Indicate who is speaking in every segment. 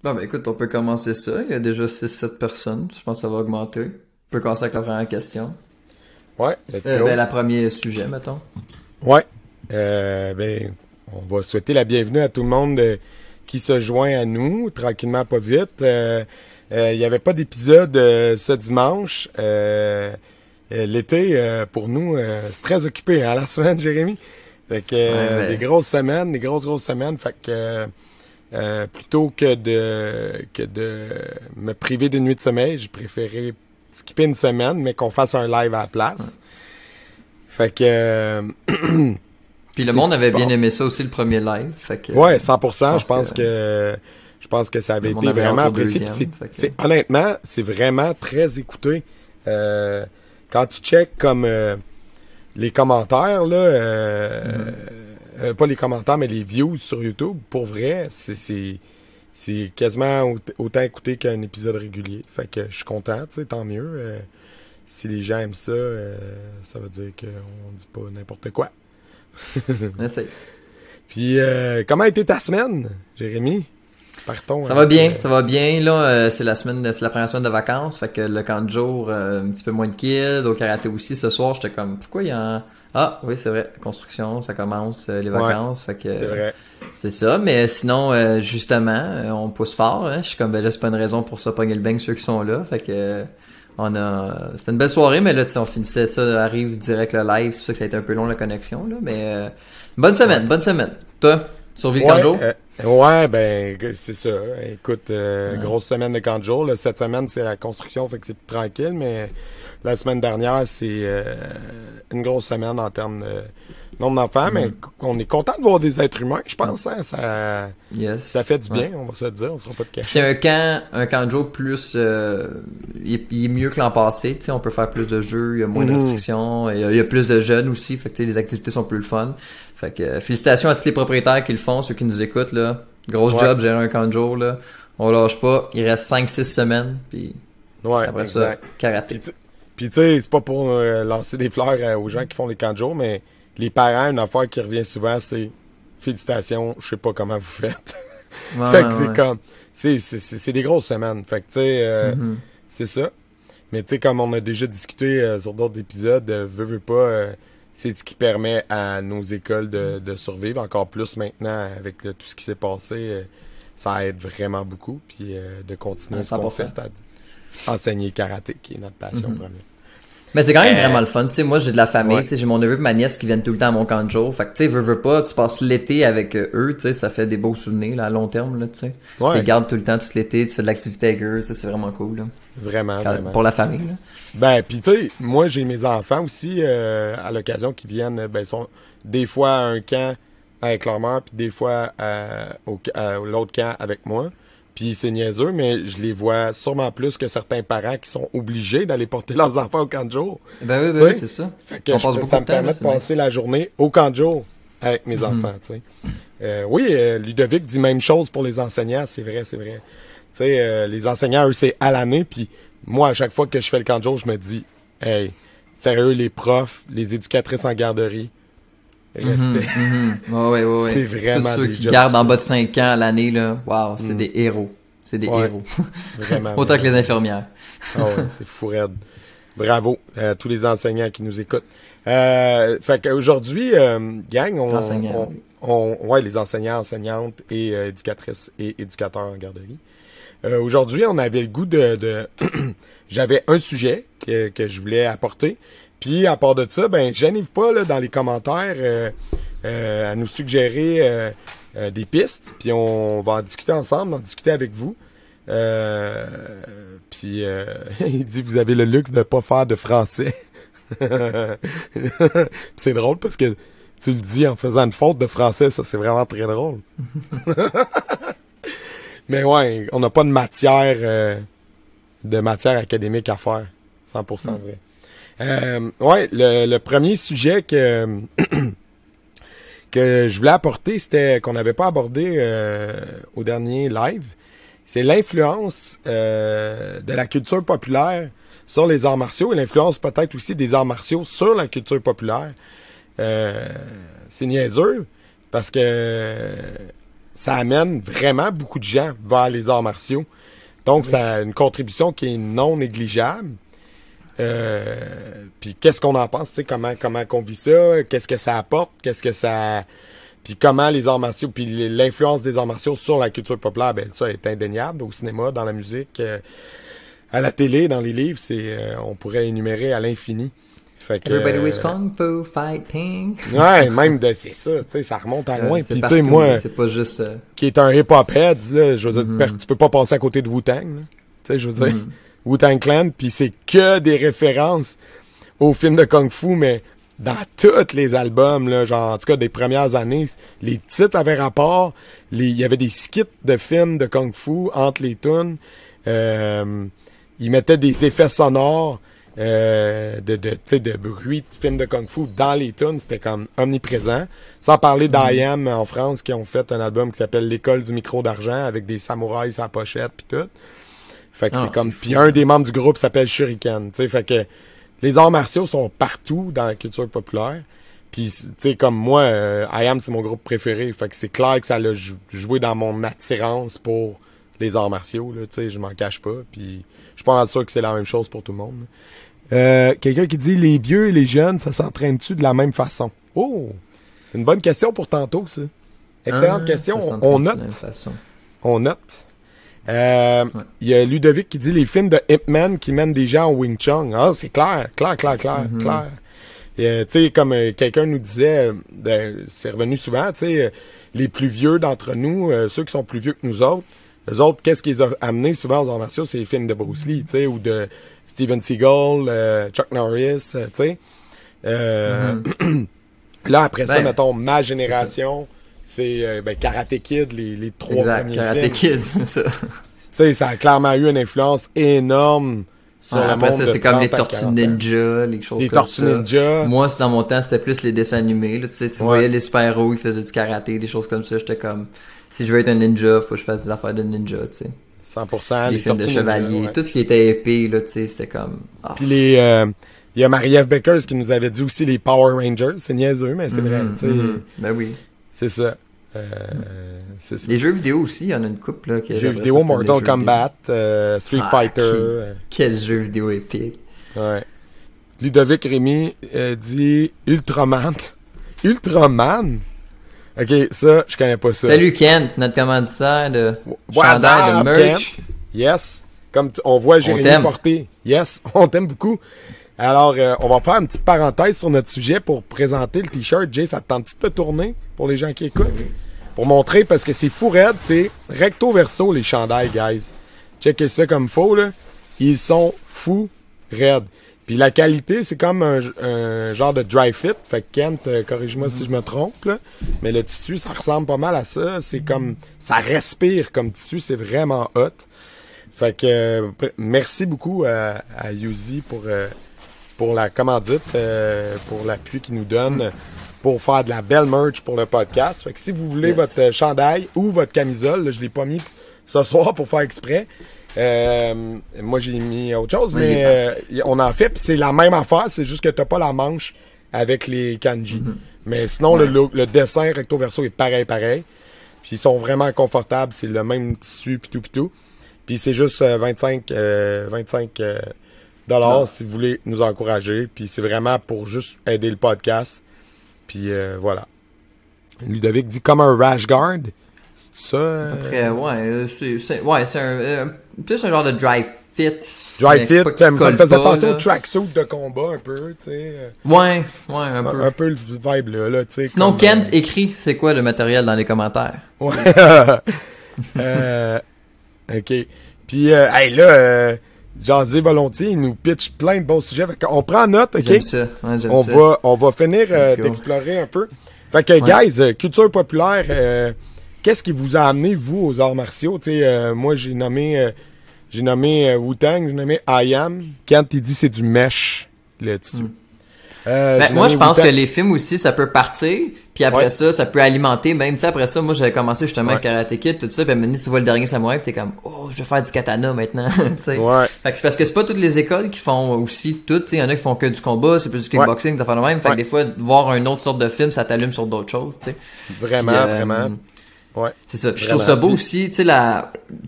Speaker 1: Bon, ben écoute, on peut commencer ça. Il y a déjà 6 7 personnes. Je pense que ça va augmenter. On peut commencer avec la première question.
Speaker 2: Ouais, let's go.
Speaker 1: Ben, la première sujet, mettons.
Speaker 2: Ouais. Ben, on va souhaiter la bienvenue à tout le monde qui se joint à nous, tranquillement, pas vite. Il n'y avait pas d'épisode ce dimanche. L'été, pour nous, c'est très occupé, hein, la semaine, Jérémy. Fait que
Speaker 1: Ouais,
Speaker 2: des
Speaker 1: ben,
Speaker 2: grosses semaines, des grosses semaines. Fait que plutôt que de me priver d'une nuit de sommeil, j'ai préféré skipper une semaine, mais qu'on fasse un live à la
Speaker 1: ouais.
Speaker 2: place. Fait que
Speaker 1: Puis le
Speaker 2: c'est ce
Speaker 1: monde
Speaker 2: qui se
Speaker 1: avait bien
Speaker 2: passe.
Speaker 1: aimé ça aussi, le premier live. Fait que
Speaker 2: Ouais,
Speaker 1: je
Speaker 2: 100%. Je
Speaker 1: pense que
Speaker 2: pense que je pense que ça
Speaker 1: le
Speaker 2: avait
Speaker 1: monde
Speaker 2: été
Speaker 1: avait hâte
Speaker 2: vraiment
Speaker 1: au
Speaker 2: apprécié. Puis
Speaker 1: deuxième. Fait que,
Speaker 2: honnêtement, c'est vraiment très écouté. Euh, Quand tu checkes comme les commentaires là,
Speaker 1: mhm.
Speaker 2: pas les commentaires mais les views sur YouTube, pour vrai, c'est quasiment autant écouté qu'un épisode régulier. Fait que je suis content, tu sais, tant mieux. Si les gens aiment ça, ça veut dire qu'on dit pas n'importe quoi.
Speaker 1: Essaye.
Speaker 2: Puis, comment a été ta semaine, Jérémy? Partons
Speaker 1: Ça va
Speaker 2: avec...
Speaker 1: bien, ça va bien. Là, c'est la première semaine de vacances. Fait que le camp de jour, un petit peu moins de kids. Au karaté aussi, ce soir, j'étais comme, pourquoi il y a un... Ah, oui, c'est vrai. Construction, ça commence, les
Speaker 2: Ouais,
Speaker 1: vacances. Fait que,
Speaker 2: c'est vrai.
Speaker 1: c'est ça. Mais sinon, justement, on pousse fort, hein. Je suis comme, ben là, c'est pas une raison pour ça pogner le bang ceux qui sont là. Fait que, c'était une belle soirée, mais là, tu sais, on finissait ça, arrive direct le live. C'est pour ça que ça a été un peu long la connexion, là. Mais, bonne
Speaker 2: Ouais.
Speaker 1: semaine, bonne semaine. Toi, survécu le camp de
Speaker 2: Ouais,
Speaker 1: jour?
Speaker 2: ouais, ben, c'est ça. Écoute,
Speaker 1: Ouais.
Speaker 2: grosse semaine de camp de jour. Là. Cette semaine, c'est la construction, fait que c'est plus tranquille, mais la semaine dernière, c'est une grosse semaine en termes de nombre d'enfants, mais
Speaker 1: Mhm.
Speaker 2: on est content de voir des êtres humains, je pense, hein. Ça
Speaker 1: Yes.
Speaker 2: fait du
Speaker 1: Ouais.
Speaker 2: bien, on va se le dire, on ne sera pas de
Speaker 1: C'est
Speaker 2: cacher.
Speaker 1: un camp de jour plus, il est mieux que l'an passé, tu sais, on peut faire plus de jeux, il y a moins de
Speaker 2: Mhm.
Speaker 1: restrictions, il y a plus de jeunes aussi, fait que tu sais, les activités sont plus le fun. Fait que félicitations à tous les propriétaires qui le font, ceux qui nous écoutent là. Grosse
Speaker 2: Ouais,
Speaker 1: job, gérer un camp de jour là. On lâche pas, il reste 5 6 semaines, puis
Speaker 2: ouais,
Speaker 1: après ça,
Speaker 2: exact.
Speaker 1: karaté.
Speaker 2: Puis tu sais, c'est pas pour lancer des fleurs aux gens qui font les camps de jour, mais les parents, une affaire qui revient souvent, c'est félicitations, je sais pas comment vous faites.
Speaker 1: Ouais,
Speaker 2: Fait
Speaker 1: ouais,
Speaker 2: que c'est
Speaker 1: ouais.
Speaker 2: comme, c'est des grosses semaines. Fait que tu sais,
Speaker 1: Mhm.
Speaker 2: c'est ça. Mais tu sais, comme on a déjà discuté sur d'autres épisodes, veux pas, c'est ce qui permet à nos écoles de survivre encore plus maintenant avec tout ce qui s'est passé. Ça aide vraiment beaucoup. Puis de continuer
Speaker 1: À
Speaker 2: ce qu'on
Speaker 1: 100%.
Speaker 2: fait, c'est-à-dire enseigner karaté, qui est notre passion
Speaker 1: Mhm.
Speaker 2: première.
Speaker 1: Mais c'est quand même
Speaker 2: Euh,
Speaker 1: vraiment le fun. Tu sais, moi, j'ai de la famille.
Speaker 2: ouais.
Speaker 1: Tu sais, j'ai mon neveu et ma nièce qui viennent tout le temps à mon camp de jour. Fait que, tu sais, veux pas, tu passes l'été avec eux. Tu sais, ça fait des beaux souvenirs, là, à long terme, là, tu sais. Tu les
Speaker 2: Ouais,
Speaker 1: gardes tout le temps, tout l'été. Tu fais de l'activité avec eux. Ça, c'est vraiment cool, là.
Speaker 2: vraiment, vraiment.
Speaker 1: Pour la famille, là.
Speaker 2: Ben, puis tu sais, moi j'ai mes enfants aussi à l'occasion qui viennent, ben, sont des fois à un camp avec leur mère, puis des fois à l'autre camp avec moi. Puis c'est niaiseux, mais je les vois sûrement plus que certains parents qui sont obligés d'aller porter leurs enfants au camp de jour. Tu
Speaker 1: Ben oui,
Speaker 2: sais,
Speaker 1: c'est ça.
Speaker 2: fait que
Speaker 1: On passe beaucoup
Speaker 2: ça
Speaker 1: de
Speaker 2: me
Speaker 1: temps, là,
Speaker 2: permet de
Speaker 1: c'est
Speaker 2: passer
Speaker 1: nice.
Speaker 2: la journée au camp de jour avec mes
Speaker 1: Mhm.
Speaker 2: enfants, tu sais. Oui, Ludovic dit même chose pour les enseignants, c'est vrai, c'est vrai. Tu sais, les enseignants, eux, c'est à l'année, puis moi, à chaque fois que je fais le camp de jour, je me dis, hey, sérieux, les profs, les éducatrices en garderie,
Speaker 1: Mhm,
Speaker 2: respect.
Speaker 1: mhm. Ouais, ouais, ouais,
Speaker 2: C'est
Speaker 1: ouais. Tous
Speaker 2: vraiment
Speaker 1: ceux
Speaker 2: des
Speaker 1: qui
Speaker 2: jobs
Speaker 1: gardent en bas
Speaker 2: difficiles.
Speaker 1: de 5 ans à l'année, là. Waouh, c'est
Speaker 2: Hmm.
Speaker 1: des héros. C'est des
Speaker 2: Ouais,
Speaker 1: héros.
Speaker 2: vraiment,
Speaker 1: Autant que
Speaker 2: vraiment,
Speaker 1: les
Speaker 2: vraiment.
Speaker 1: infirmières.
Speaker 2: Ah ouais, c'est fou raide. Bravo à tous les enseignants qui nous écoutent. Fait qu'aujourd'hui, gang,
Speaker 1: Enseignants, oui.
Speaker 2: ouais, les enseignants, enseignantes et éducatrices et éducateurs en garderie. Aujourd'hui, on avait le goût j'avais un sujet que je voulais apporter. Puis, à part de ça, ben, gênez-vous pas là, dans les commentaires à nous suggérer des pistes. Puis, on va en discuter ensemble, en discuter avec vous. Euh, puis, il dit, vous avez le luxe de pas faire de français. C'est drôle parce que tu le dis en faisant une faute de français, ça, c'est vraiment très drôle. Mais ouais, on n'a pas de matière académique à faire. 100%
Speaker 1: Hmm.
Speaker 2: vrai. Ouais, le premier sujet que je voulais apporter, c'était qu'on n'avait pas abordé au dernier live. C'est l'influence de la culture populaire sur les arts martiaux et l'influence peut-être aussi des arts martiaux sur la culture populaire. Euh, c'est niaiseux parce que ça amène vraiment beaucoup de gens vers les arts martiaux. Donc, ça a une contribution qui est non négligeable. Puis qu'est-ce qu'on en pense, tu sais, comment qu'on vit ça, qu'est-ce que ça apporte, puis comment les arts martiaux, puis l'influence des arts martiaux sur la culture populaire, ben ça est indéniable au cinéma, dans la musique, à la télé, dans les livres, on pourrait énumérer à l'infini. Fait que,
Speaker 1: Everybody was Kung Fu fighting.
Speaker 2: Ouais, même c'est ça, tu sais, ça remonte à loin. Puis tu sais,
Speaker 1: partout,
Speaker 2: moi,
Speaker 1: c'est pas juste
Speaker 2: qui est un hip-hop head, là, je veux dire, tu peux pas passer à côté de Wu-Tang, là. Tu sais, je veux dire, Wu-Tang Clan, puis c'est que des références aux films de Kung Fu, mais dans tous les albums, là, genre, en tout cas, des premières années, les titres avaient rapport, il y avait des skits de films de Kung Fu entre les tunes, ils mettaient des effets sonores, de bruit de films de Kung Fu dans les tunes, c'était comme omniprésent. Sans parler d'I.A.M. en France, qui ont fait un album qui s'appelle L'école du micro d'argent, avec des samouraïs sur la pochette pis tout. Fait que c'est comme, puis un des membres du groupe s'appelle Shuriken, tu sais, fait que les arts martiaux sont partout dans la culture populaire. Puis, tu sais, comme moi, I.A.M. c'est mon groupe préféré, fait que c'est clair que ça l'a joué dans mon attirance pour les arts martiaux, là, tu sais, je m'en cache pas, puis je suis pas sûr que c'est la même chose pour tout le monde. Quelqu'un qui dit, les vieux et les jeunes, ça s'entraîne-tu de la même façon? Oh! C'est une bonne question pour tantôt, ça. Excellente question, on note. On note. Il y a Ludovic qui dit les films de Ip Man qui mènent des gens au Wing Chun. Ah, c'est clair. Tu sais, comme quelqu'un nous disait, c'est revenu souvent, tu sais, les plus vieux d'entre nous, ceux qui sont plus vieux que nous autres, eux autres, qu'est-ce qu'ils ont amené souvent aux arts martiaux, c'est les films de Bruce Lee, tu sais, ou de Steven Seagal, Chuck Norris, tu sais. Là, après ça, mettons, ma génération, c'est Karate Kid, les trois premiers
Speaker 1: Karate
Speaker 2: films.
Speaker 1: Kid, c'est ça.
Speaker 2: Tu sais, ça a clairement eu une influence énorme sur le monde.
Speaker 1: Après ça, c'est comme les Tortues Ninja, les choses comme ça.
Speaker 2: Les Tortues Ninja.
Speaker 1: Moi, dans mon temps, c'était plus les dessins animés, là, tu sais, tu voyais les super-héros, ils faisaient du karaté, des choses comme ça, j'étais comme, si je veux être un ninja, faut que je fasse des affaires de ninja, tu sais.
Speaker 2: 100%.
Speaker 1: Les films de chevaliers, tout ce qui était épée, là, tu sais, c'était comme...
Speaker 2: Puis il y a Marie-Ève Beckers qui nous avait dit aussi les Power Rangers, c'est niaiseux, mais c'est vrai, tu sais.
Speaker 1: Ben oui.
Speaker 2: C'est ça.
Speaker 1: C'est ça. Les jeux vidéo aussi, il y en a une couple, là.
Speaker 2: Jeux vidéo, Mortal Kombat, Street Fighter.
Speaker 1: Quel jeu vidéo épique.
Speaker 2: Ouais. Ludovic Rémy dit Ultraman. Ultraman? Ok, ça, je connais pas ça.
Speaker 1: Salut Kent, notre commanditaire de chandail de merch.
Speaker 2: Kent. Yes. Comme on voit Jérémy porter. Yes, on t'aime beaucoup. Alors, on va faire une petite parenthèse sur notre sujet pour présenter le t-shirt. Jay, ça te tente-tu de te tourner pour les gens qui écoutent? Pour montrer, parce que c'est fou raide, c'est recto verso les chandails, guys. Checkez ça comme faux, là. Ils sont fous raides. Puis la qualité, c'est comme un genre de dry fit. Fait que Kent, corrige-moi si je me trompe, là. Mais le tissu, ça ressemble pas mal à ça. C'est comme... Ça respire comme tissu. C'est vraiment hot. Fait que merci beaucoup à Yuzi pour la commandite, pour l'appui qu'il nous donne pour faire de la belle merch pour le podcast. Fait que si vous voulez votre chandail ou votre camisole, là, je l'ai pas mis ce soir pour faire exprès. Moi, j'ai mis autre chose, mais on en fait, puis c'est la même affaire, c'est juste que t'as pas la manche avec les kanji. Mais sinon, le dessin recto-verso est pareil. Puis ils sont vraiment confortables, c'est le même tissu, pis tout. Puis c'est juste 25 dollars si vous voulez nous encourager. Puis c'est vraiment pour juste aider le podcast. Puis voilà. Ludovic dit comme un rash guard. C'est ça?
Speaker 1: Après, c'est plus un genre de dry fit.
Speaker 2: Dry fit, ça me faisait penser au tracksuit de combat un peu, tu sais.
Speaker 1: Ouais, un peu.
Speaker 2: Un peu le vibe là, tu sais.
Speaker 1: Sinon, Kent écrit c'est quoi le matériel dans les commentaires.
Speaker 2: Ouais. OK. Puis, Jazzy Volontiers, il nous pitch plein de bons sujets. Fait qu'on prend note, OK?
Speaker 1: J'aime ça. Ouais, j'aime ça.
Speaker 2: On va finir d'explorer un peu. Fait que, guys, culture populaire, qu'est-ce qui vous a amené, vous, aux arts martiaux? Tu sais, moi, j'ai nommé Wu-Tang, j'ai nommé I.A.M. Kent, il dit c'est du mesh, le tissu.
Speaker 1: Moi, je pense que les films aussi, ça peut partir, puis après ça peut alimenter, même, tu sais, après ça, moi, j'avais commencé justement avec Karate Kid, tout ça, puis maintenant, tu vois le dernier samouraï, puis t'es comme, oh, je vais faire du katana maintenant, tu sais. Fait que c'est parce que c'est pas toutes les écoles qui font aussi tout, tu sais, il y en a qui font que du combat, c'est plus du kickboxing, des affaires de même, fait que des fois, voir une autre sorte de film, ça t'allume sur d'autres choses, tu sais.
Speaker 2: Vraiment. Ouais.
Speaker 1: C'est ça. Puis je trouve ça beau aussi, tu sais,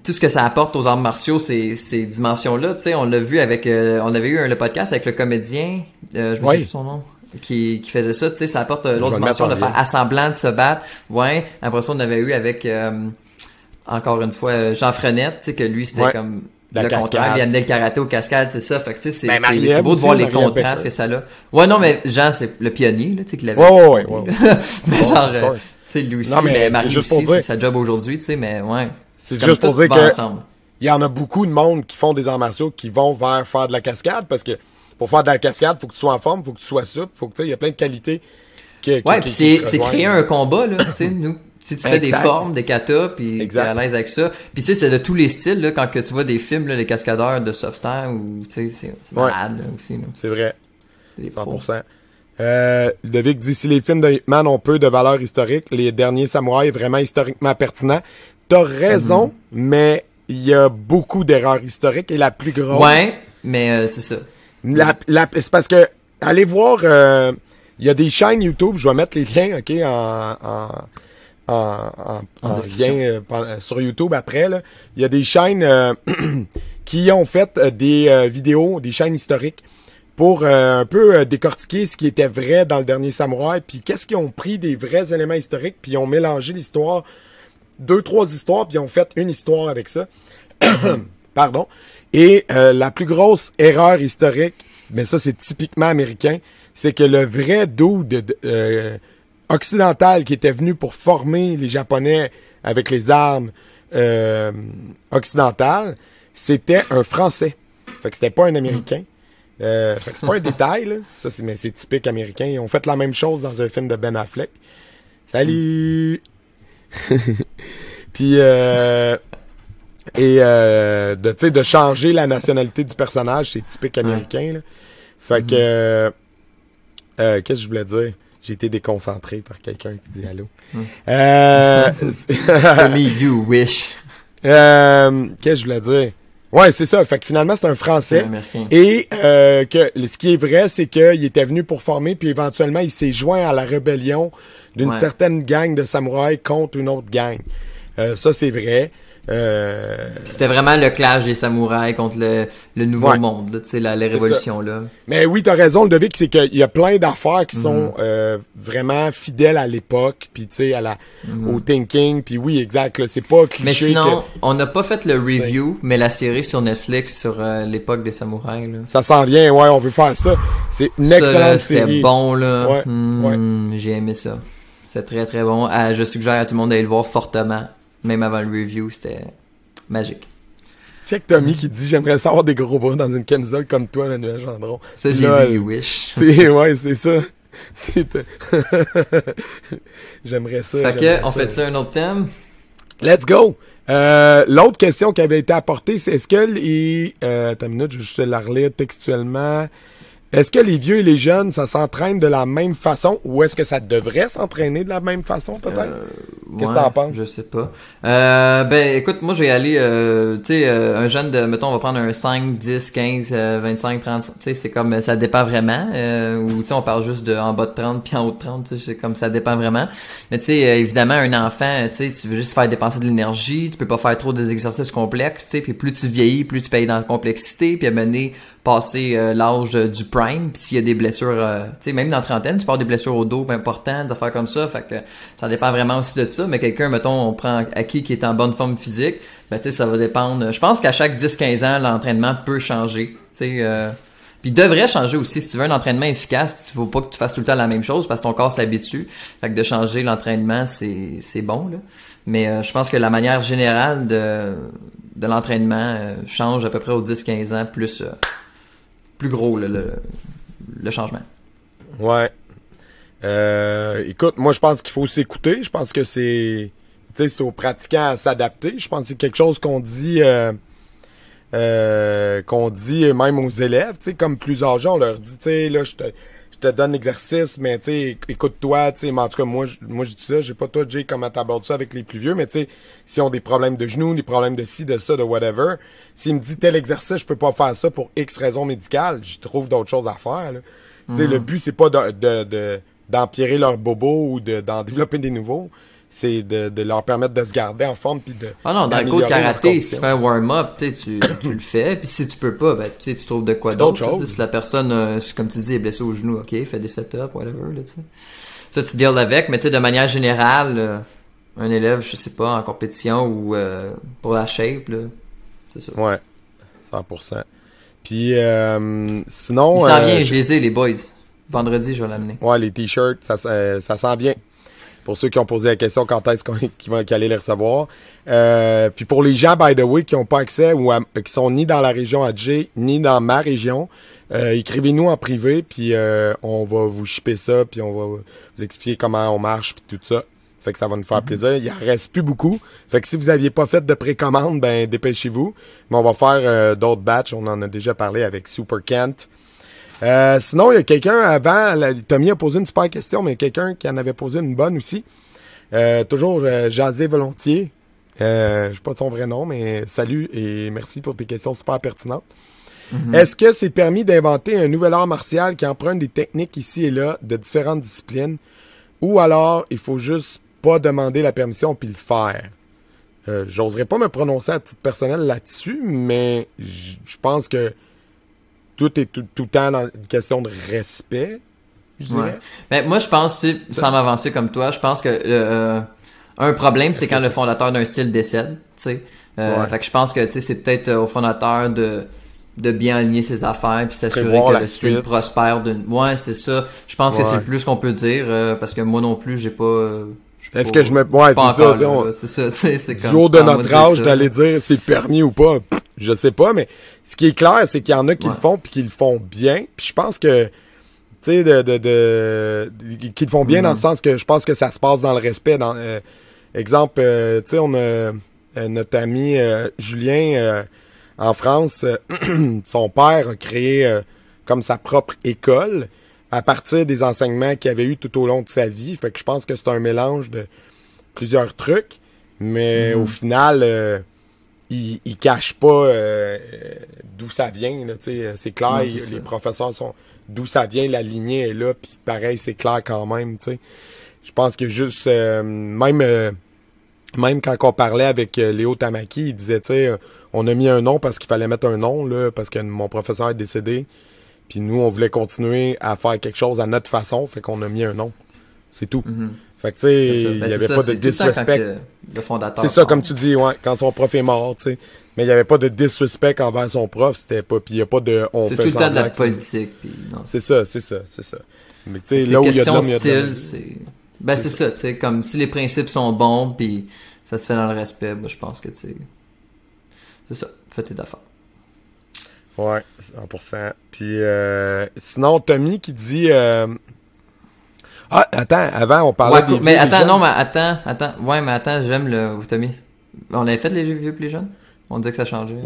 Speaker 1: tout ce que ça apporte aux arts martiaux, ces dimensions-là. Tu sais, on l'a vu avec, on avait eu le podcast avec le comédien, je me souviens plus son nom, qui faisait ça. Tu sais, ça apporte l'autre dimension de faire assemblant, de se battre. Ouais. Après ça, on avait eu avec, encore une fois, Jean Frenette, tu sais, que lui c'était comme le contraire, il amenait le karaté aux cascades, c'est ça. Fait que tu sais, c'est beau de voir les contrastes que ça a. Ouais, non, mais Jean, c'est le pionnier, là, tu sais, qu'il avait.
Speaker 2: Ouais.
Speaker 1: Mais genre, tu sais, lui aussi, mais Marie aussi, c'est sa job aujourd'hui, tu sais, mais ouais.
Speaker 2: C'est juste pour dire que il y en a beaucoup de monde qui font des arts martiaux qui vont vers faire de la cascade parce que pour faire de la cascade, faut que tu sois en forme, faut que tu sois souple, faut que tu sais, il y a plein de qualités
Speaker 1: ouais, puis c'est créer un combat, là, tu sais, nous. Si tu fais des formes, des katas, puis t'es à l'aise avec ça. Puis tu sais, c'est de tous les styles, là, quand que tu vois des films, là, les cascadeurs de Softair, ou tu sais, c'est malade, là, aussi. Là.
Speaker 2: C'est vrai. 100%. Levic dit, si les films de Hitman ont peu de valeur historique, les derniers samouraïs est vraiment historiquement pertinent. T'as raison, mais il y a beaucoup d'erreurs historiques, et la plus grosse...
Speaker 1: Ouais, mais c'est ça.
Speaker 2: C'est parce que, allez voir, il y a des chaînes YouTube, je vais mettre les liens, OK, en lien sur YouTube après, là. Il y a des chaînes qui ont fait des vidéos, des chaînes historiques pour un peu décortiquer ce qui était vrai dans le dernier Samouraï, puis qu'est-ce qu'ils ont pris des vrais éléments historiques, puis ils ont mélangé l'histoire, 2-3 histoires, puis ils ont fait une histoire avec ça. Pardon. Et la plus grosse erreur historique, mais ça c'est typiquement américain, c'est que le vrai dude occidental qui était venu pour former les Japonais avec les armes occidentales, c'était un Français. Fait que c'était pas un Américain. Fait que c'est pas un détail, là. Ça, mais c'est typique américain. Ils ont fait la même chose dans un film de Ben Affleck. Salut! Puis, de changer la nationalité du personnage, c'est typique américain, là. Fait que, qu'est-ce que je voulais dire? J'ai été déconcentré par quelqu'un qui dit allô.
Speaker 1: You wish.
Speaker 2: Qu'est-ce que je voulais dire? Ouais, c'est ça. Fait que finalement, c'est un Français. Et ce qui est vrai, c'est qu'il était venu pour former, puis éventuellement, il s'est joint à la rébellion d'une certaine gang de samouraïs contre une autre gang. Ça, c'est vrai.
Speaker 1: C'était vraiment le clash des samouraïs contre le nouveau monde, tu sais, la révolution là.
Speaker 2: Mais oui, t'as raison, le Vic, c'est qu'il y a plein d'affaires qui sont vraiment fidèles à l'époque, puis tu sais, au thinking, puis oui, exact, là, c'est pas cliché.
Speaker 1: Mais sinon, on n'a pas fait le review, mais la série sur Netflix sur l'époque des samouraïs là.
Speaker 2: Ça s'en vient, ouais, on veut faire ça. C'est une excellente série.
Speaker 1: C'était bon là.
Speaker 2: Ouais.
Speaker 1: J'ai aimé ça. C'est très très bon. Je suggère à tout le monde d'aller le voir fortement. Même avant le review, c'était magique.
Speaker 2: Check Tommy qui dit « J'aimerais savoir des gros bras dans une camisole comme toi, Manuel Gendron. »
Speaker 1: Ça, j'ai dit « Wish ».
Speaker 2: Ouais, c'est ça. J'aimerais ça.
Speaker 1: Fait que, on fait ça un autre thème?
Speaker 2: Let's go! L'autre question qui avait été apportée, c'est est-ce que les... attends une minute, je vais juste la relire textuellement. Est-ce que les vieux et les jeunes, ça s'entraîne de la même façon ou est-ce que ça devrait s'entraîner de la même façon, peut-être? Qu'est-ce que t'en penses?
Speaker 1: Je sais pas. Ben, écoute, moi, je vais aller, tu sais, un jeune de, mettons, on va prendre un 5, 10, 15, 25, 30, tu sais, c'est comme, ça dépend vraiment, ou tu sais, on parle juste de en bas de 30 puis en haut de 30, tu sais, c'est comme, ça dépend vraiment. Mais tu sais, évidemment, un enfant, tu sais, tu veux juste faire dépenser de l'énergie, tu peux pas faire trop des exercices complexes, tu sais, puis plus tu vieillis, plus tu payes dans la complexité, puis à mener passer l'âge du prime, puis s'il y a des blessures, tu sais, même dans la trentaine, tu peux avoir des blessures au dos importantes, des affaires comme ça, fait que ça dépend vraiment aussi de ça, mais quelqu'un, mettons, on prend acquis qui est en bonne forme physique, ben tu sais, ça va dépendre, je pense qu'à chaque 10-15 ans, l'entraînement peut changer, tu sais, puis devrait changer aussi, si tu veux un entraînement efficace, il faut pas que tu fasses tout le temps la même chose, parce que ton corps s'habitue, fait que de changer l'entraînement, c'est bon, là, mais je pense que la manière générale de l'entraînement change à peu près aux 10-15 ans, plus gros le changement.
Speaker 2: Ouais. Écoute, moi je pense qu'il faut s'écouter. Je pense que c'est aux pratiquants à s'adapter. Je pense que c'est quelque chose qu'on dit même aux élèves, comme plus âgés, on leur dit, tu sais, là, je te donne l'exercice, mais tu sais, écoute-toi, tu sais, mais en tout cas, moi, je dis ça, j'ai pas toi, Jay, comment t'abordes ça avec les plus vieux, mais tu sais, s'ils ont des problèmes de genoux, des problèmes de ci, de ça, de whatever, s'il me dit tel exercice, je peux pas faire ça pour X raison médicale, je trouve d'autres choses à faire, là. Tu sais, le but, c'est pas d'empirer leur bobo ou d'en développer des nouveaux. c'est de leur permettre de se garder en forme puis de
Speaker 1: Ah non, dans le cours de karaté, si tu fais un warm-up, tu le fais, puis si tu peux pas, ben tu trouves de quoi d'autre. Si la personne, comme tu dis, est blessée au genou, ok, fais des setups, whatever, là, tu sais. Ça, tu deals avec, mais tu sais, de manière générale, un élève, je sais pas, en compétition ou pour la shape, là, c'est ça.
Speaker 2: Ouais, 100%. Puis sinon...
Speaker 1: Il s'en vient, je les ai, les boys. Vendredi, je vais l'amener.
Speaker 2: Ouais, les t-shirts, ça sent bien. Pour ceux qui ont posé la question quand est-ce qu'ils vont aller les recevoir. Puis pour les gens, by the way, qui n'ont pas accès ou qui sont ni dans la région AG, ni dans ma région, écrivez-nous en privé, puis on va vous shipper ça, puis on va vous expliquer comment on marche, puis tout ça. Fait que ça va nous faire plaisir. Il en reste plus beaucoup. Fait que si vous aviez pas fait de précommande, ben dépêchez-vous. Mais on va faire d'autres batchs. On en a déjà parlé avec Super Kent. Sinon, il y a quelqu'un avant, Tommy a posé une super question, mais quelqu'un qui en avait posé une bonne aussi. Toujours jaser volontiers. Je sais pas ton vrai nom, mais salut et merci pour tes questions super pertinentes. Est-ce que c'est permis d'inventer un nouvel art martial qui emprunte des techniques ici et là de différentes disciplines? Ou alors, il faut juste pas demander la permission puis le faire? J'oserais pas me prononcer à titre personnel là-dessus, mais je pense que tout est tout le temps dans une question de respect, je dirais.
Speaker 1: Ouais. Mais moi, je pense, sans m'avancer comme toi, je pense que un problème, c'est quand le fondateur d'un style décède, tu sais. Fait que je pense que, tu sais, c'est peut-être au fondateur de bien aligner ses affaires puis s'assurer que le style prospère ouais, c'est ça. Je pense que c'est le plus qu'on peut dire parce que moi non plus, j'ai pas
Speaker 2: est-ce que je me ouais,
Speaker 1: c'est ça, tu sais, c'est comme
Speaker 2: jour de notre âge d'aller dire c'est permis ou pas, je sais pas, mais ce qui est clair, c'est qu'il y en a qui le font puis qui le font bien. Puis je pense que tu sais qui le font bien dans le sens que je pense que ça se passe dans le respect dans exemple tu sais on a notre ami Julien en France, son père a créé comme sa propre école à partir des enseignements qu'il avait eu tout au long de sa vie. Fait que je pense que c'est un mélange de plusieurs trucs, mais au final, il cache pas d'où ça vient. Là, c'est clair, les professeurs sont d'où ça vient, la lignée est là, puis pareil, c'est clair quand même. T'sais. Je pense que juste même quand on parlait avec Léo Tamaki, il disait, tu sais, on a mis un nom parce qu'il fallait mettre un nom, là, parce que mon professeur est décédé. Puis nous, on voulait continuer à faire quelque chose à notre façon, fait qu'on a mis un nom. C'est tout. Fait que, tu sais, il n'y avait pas de disrespect.
Speaker 1: Le fondateur.
Speaker 2: C'est ça, comme tu dis, ouais, quand son prof est mort, tu sais. Mais il n'y avait pas de disrespect envers son prof, c'était pas, puis il n'y a pas de...
Speaker 1: C'est tout le temps de la politique, puis non.
Speaker 2: C'est ça. Mais tu sais, là où il y a de l'homme, il y a de l'homme.
Speaker 1: Ben, c'est ça, tu sais, comme si les principes sont bons, puis ça se fait dans le respect, ben, je pense que, tu sais, c'est ça, fais tes affaires.
Speaker 2: Ouais, 100%. Puis, sinon, Tommy qui dit... Ah, attends, avant, on parlait des vieux,
Speaker 1: mais attends, non, mais attends. Ouais, mais attends, j'aime le Tommy. On avait fait les vieux plus les jeunes? On disait que ça changeait.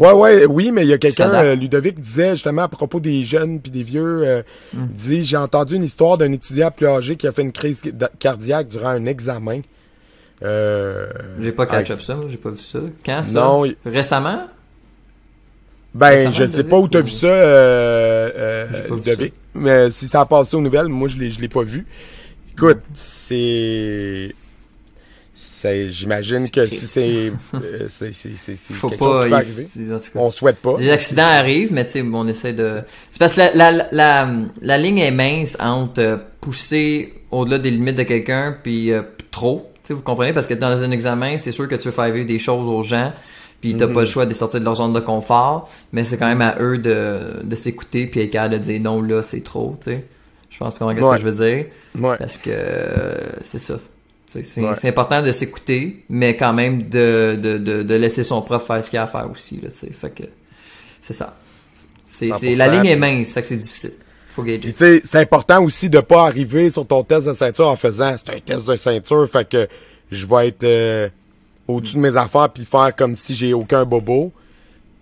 Speaker 2: Oui, mais il y a quelqu'un, Ludovic disait justement à propos des jeunes puis des vieux, il dit, j'ai entendu une histoire d'un étudiant plus âgé qui a fait une crise cardiaque durant un examen.
Speaker 1: J'ai pas catch-up ça, moi, j'ai pas vu ça. Quand ça?
Speaker 2: Non.
Speaker 1: Récemment?
Speaker 2: Ben, je sais pas où t'as vu ça, Ludovic. Mais si ça a passé aux nouvelles, moi, je l'ai pas vu. Écoute, j'imagine que si c'est
Speaker 1: faut
Speaker 2: quelque
Speaker 1: pas
Speaker 2: chose qui peut arriver. On souhaite pas.
Speaker 1: Les accidents arrivent, mais tu sais, on essaie de... C'est parce que la ligne est mince entre pousser au-delà des limites de quelqu'un puis trop. Tu sais, vous comprenez? Parce que dans un examen, c'est sûr que tu veux faire vivre des choses aux gens puis t'as pas le choix de sortir de leur zone de confort, mais c'est quand même à eux de s'écouter puis être capable de dire non, là, c'est trop, tu sais. Je pense qu'on ce que je veux dire.
Speaker 2: Ouais.
Speaker 1: Parce que c'est ça. C'est important de s'écouter, mais quand même de laisser son prof faire ce qu'il a à faire aussi, là, tu sais. Fait que c'est ça. La ligne est mince, fait que c'est difficile. Faut gager.
Speaker 2: Tu sais, c'est important aussi de pas arriver sur ton test de ceinture en faisant c'est un test de ceinture, fait que je vais être au-dessus de mes affaires puis faire comme si j'ai aucun bobo.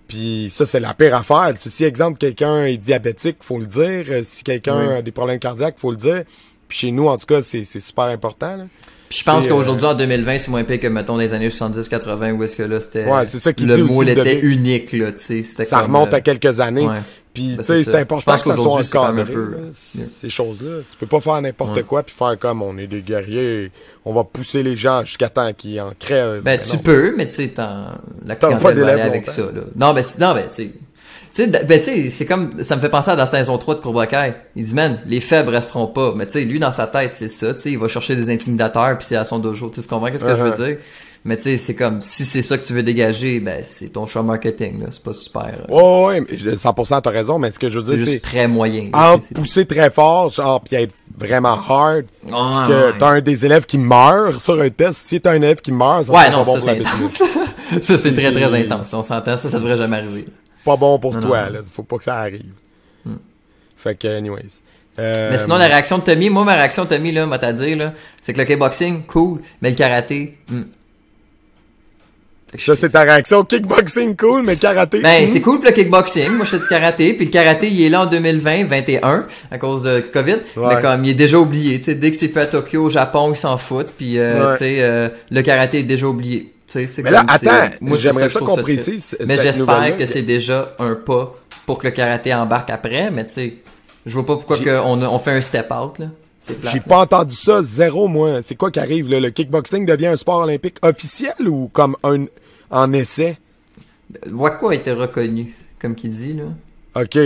Speaker 2: Puis ça, c'est la pire affaire. Si, exemple, quelqu'un est diabétique, faut le dire. Si quelqu'un a des problèmes cardiaques, faut le dire. Puis chez nous, en tout cas, c'est super important. Là.
Speaker 1: Puis je pense qu'aujourd'hui, en 2020, c'est moins pire que, mettons, dans les années 70-80, où est-ce que là, c'était...
Speaker 2: Ouais, c'est ça qui
Speaker 1: le mot était unique, là, tu sais.
Speaker 2: Ça remonte à quelques années.
Speaker 1: Ouais.
Speaker 2: Puis,
Speaker 1: Ben,
Speaker 2: tu sais,
Speaker 1: c'est
Speaker 2: c'est
Speaker 1: ça.
Speaker 2: important
Speaker 1: Je pense
Speaker 2: que ça soit
Speaker 1: qu'aujourd'hui, c'est quand même
Speaker 2: encadré,
Speaker 1: un peu,
Speaker 2: là,
Speaker 1: mieux.
Speaker 2: ces choses-là. Tu peux pas faire n'importe
Speaker 1: Ouais.
Speaker 2: quoi puis faire comme on est des guerriers, on va pousser les gens jusqu'à temps qu'ils en crèvent.
Speaker 1: Ben,
Speaker 2: Mais
Speaker 1: tu
Speaker 2: non.
Speaker 1: peux, mais tu sais, la
Speaker 2: T'as pas
Speaker 1: clientèle va aller
Speaker 2: d'élèves
Speaker 1: avec
Speaker 2: longtemps.
Speaker 1: ça, là. Non, ben, non, ben, tu sais. Ben, tu sais, c'est comme, ça me fait penser à la saison 3 de Cobra Kai. Il dit, man, les faibles resteront pas. Mais tu sais, lui, dans sa tête, c'est ça, tu sais, il va chercher des intimidateurs puis c'est à son dojo. Tu sais, tu comprends qu'est-ce que je veux dire? Mais tu sais, c'est comme, si c'est ça que tu veux dégager, ben, c'est ton show marketing, là. C'est pas super.
Speaker 2: Ouais, mais 100% t'as raison, mais ce que je veux
Speaker 1: C'est
Speaker 2: dire,
Speaker 1: juste
Speaker 2: c'est
Speaker 1: très moyen. Là,
Speaker 2: en pousser très fort, genre, pis être vraiment hard, pis
Speaker 1: Ouais,
Speaker 2: que t'as un des élèves qui meurt sur un test, si t'as un élève qui meurt, ça
Speaker 1: ouais,
Speaker 2: sera
Speaker 1: non,
Speaker 2: pas bon
Speaker 1: ça,
Speaker 2: pour la
Speaker 1: c'est
Speaker 2: business.
Speaker 1: intense. Ça, c'est très, très
Speaker 2: C'est-
Speaker 1: intense. On s'entend, ça devrait jamais arriver.
Speaker 2: Pas bon pour
Speaker 1: Non,
Speaker 2: toi,
Speaker 1: non.
Speaker 2: là. Faut pas que ça arrive. Fait que, anyways.
Speaker 1: Mais sinon, la réaction de Tommy, moi, ma réaction de Tommy, là, m'a t'à dire, là, c'est que le kickboxing, cool, mais le karaté, Fait que
Speaker 2: Ça,
Speaker 1: je-
Speaker 2: c'est ta réaction. Kickboxing, cool, mais karaté.
Speaker 1: Ben, c'est cool pour le kickboxing. Moi, je fais du karaté. Puis le karaté, il est là en 2020-21 à cause de COVID.
Speaker 2: Ouais.
Speaker 1: Mais comme, il est déjà oublié. Tu sais, dès que c'est fait à Tokyo, au Japon, ils s'en foutent. Puis,
Speaker 2: Ouais.
Speaker 1: tu sais, le karaté est déjà oublié. Tu sais, c'est
Speaker 2: Mais là,
Speaker 1: comme, c'est-
Speaker 2: attends,
Speaker 1: moi, c'est
Speaker 2: j'aimerais
Speaker 1: que
Speaker 2: ça
Speaker 1: je
Speaker 2: qu'on
Speaker 1: trouve triste.
Speaker 2: précise
Speaker 1: Mais
Speaker 2: cette
Speaker 1: j'espère
Speaker 2: nouvelle-là.
Speaker 1: que c'est déjà un pas pour que le karaté embarque après. Mais tu sais, je vois pas pourquoi on fait un step out, là. C'est plate.
Speaker 2: J'ai pas entendu ça, zéro, moi. C'est quoi qui arrive, là? Le kickboxing devient un sport olympique officiel ou comme un en essai?
Speaker 1: Wako a été reconnu, comme qu'il dit, là.
Speaker 2: OK.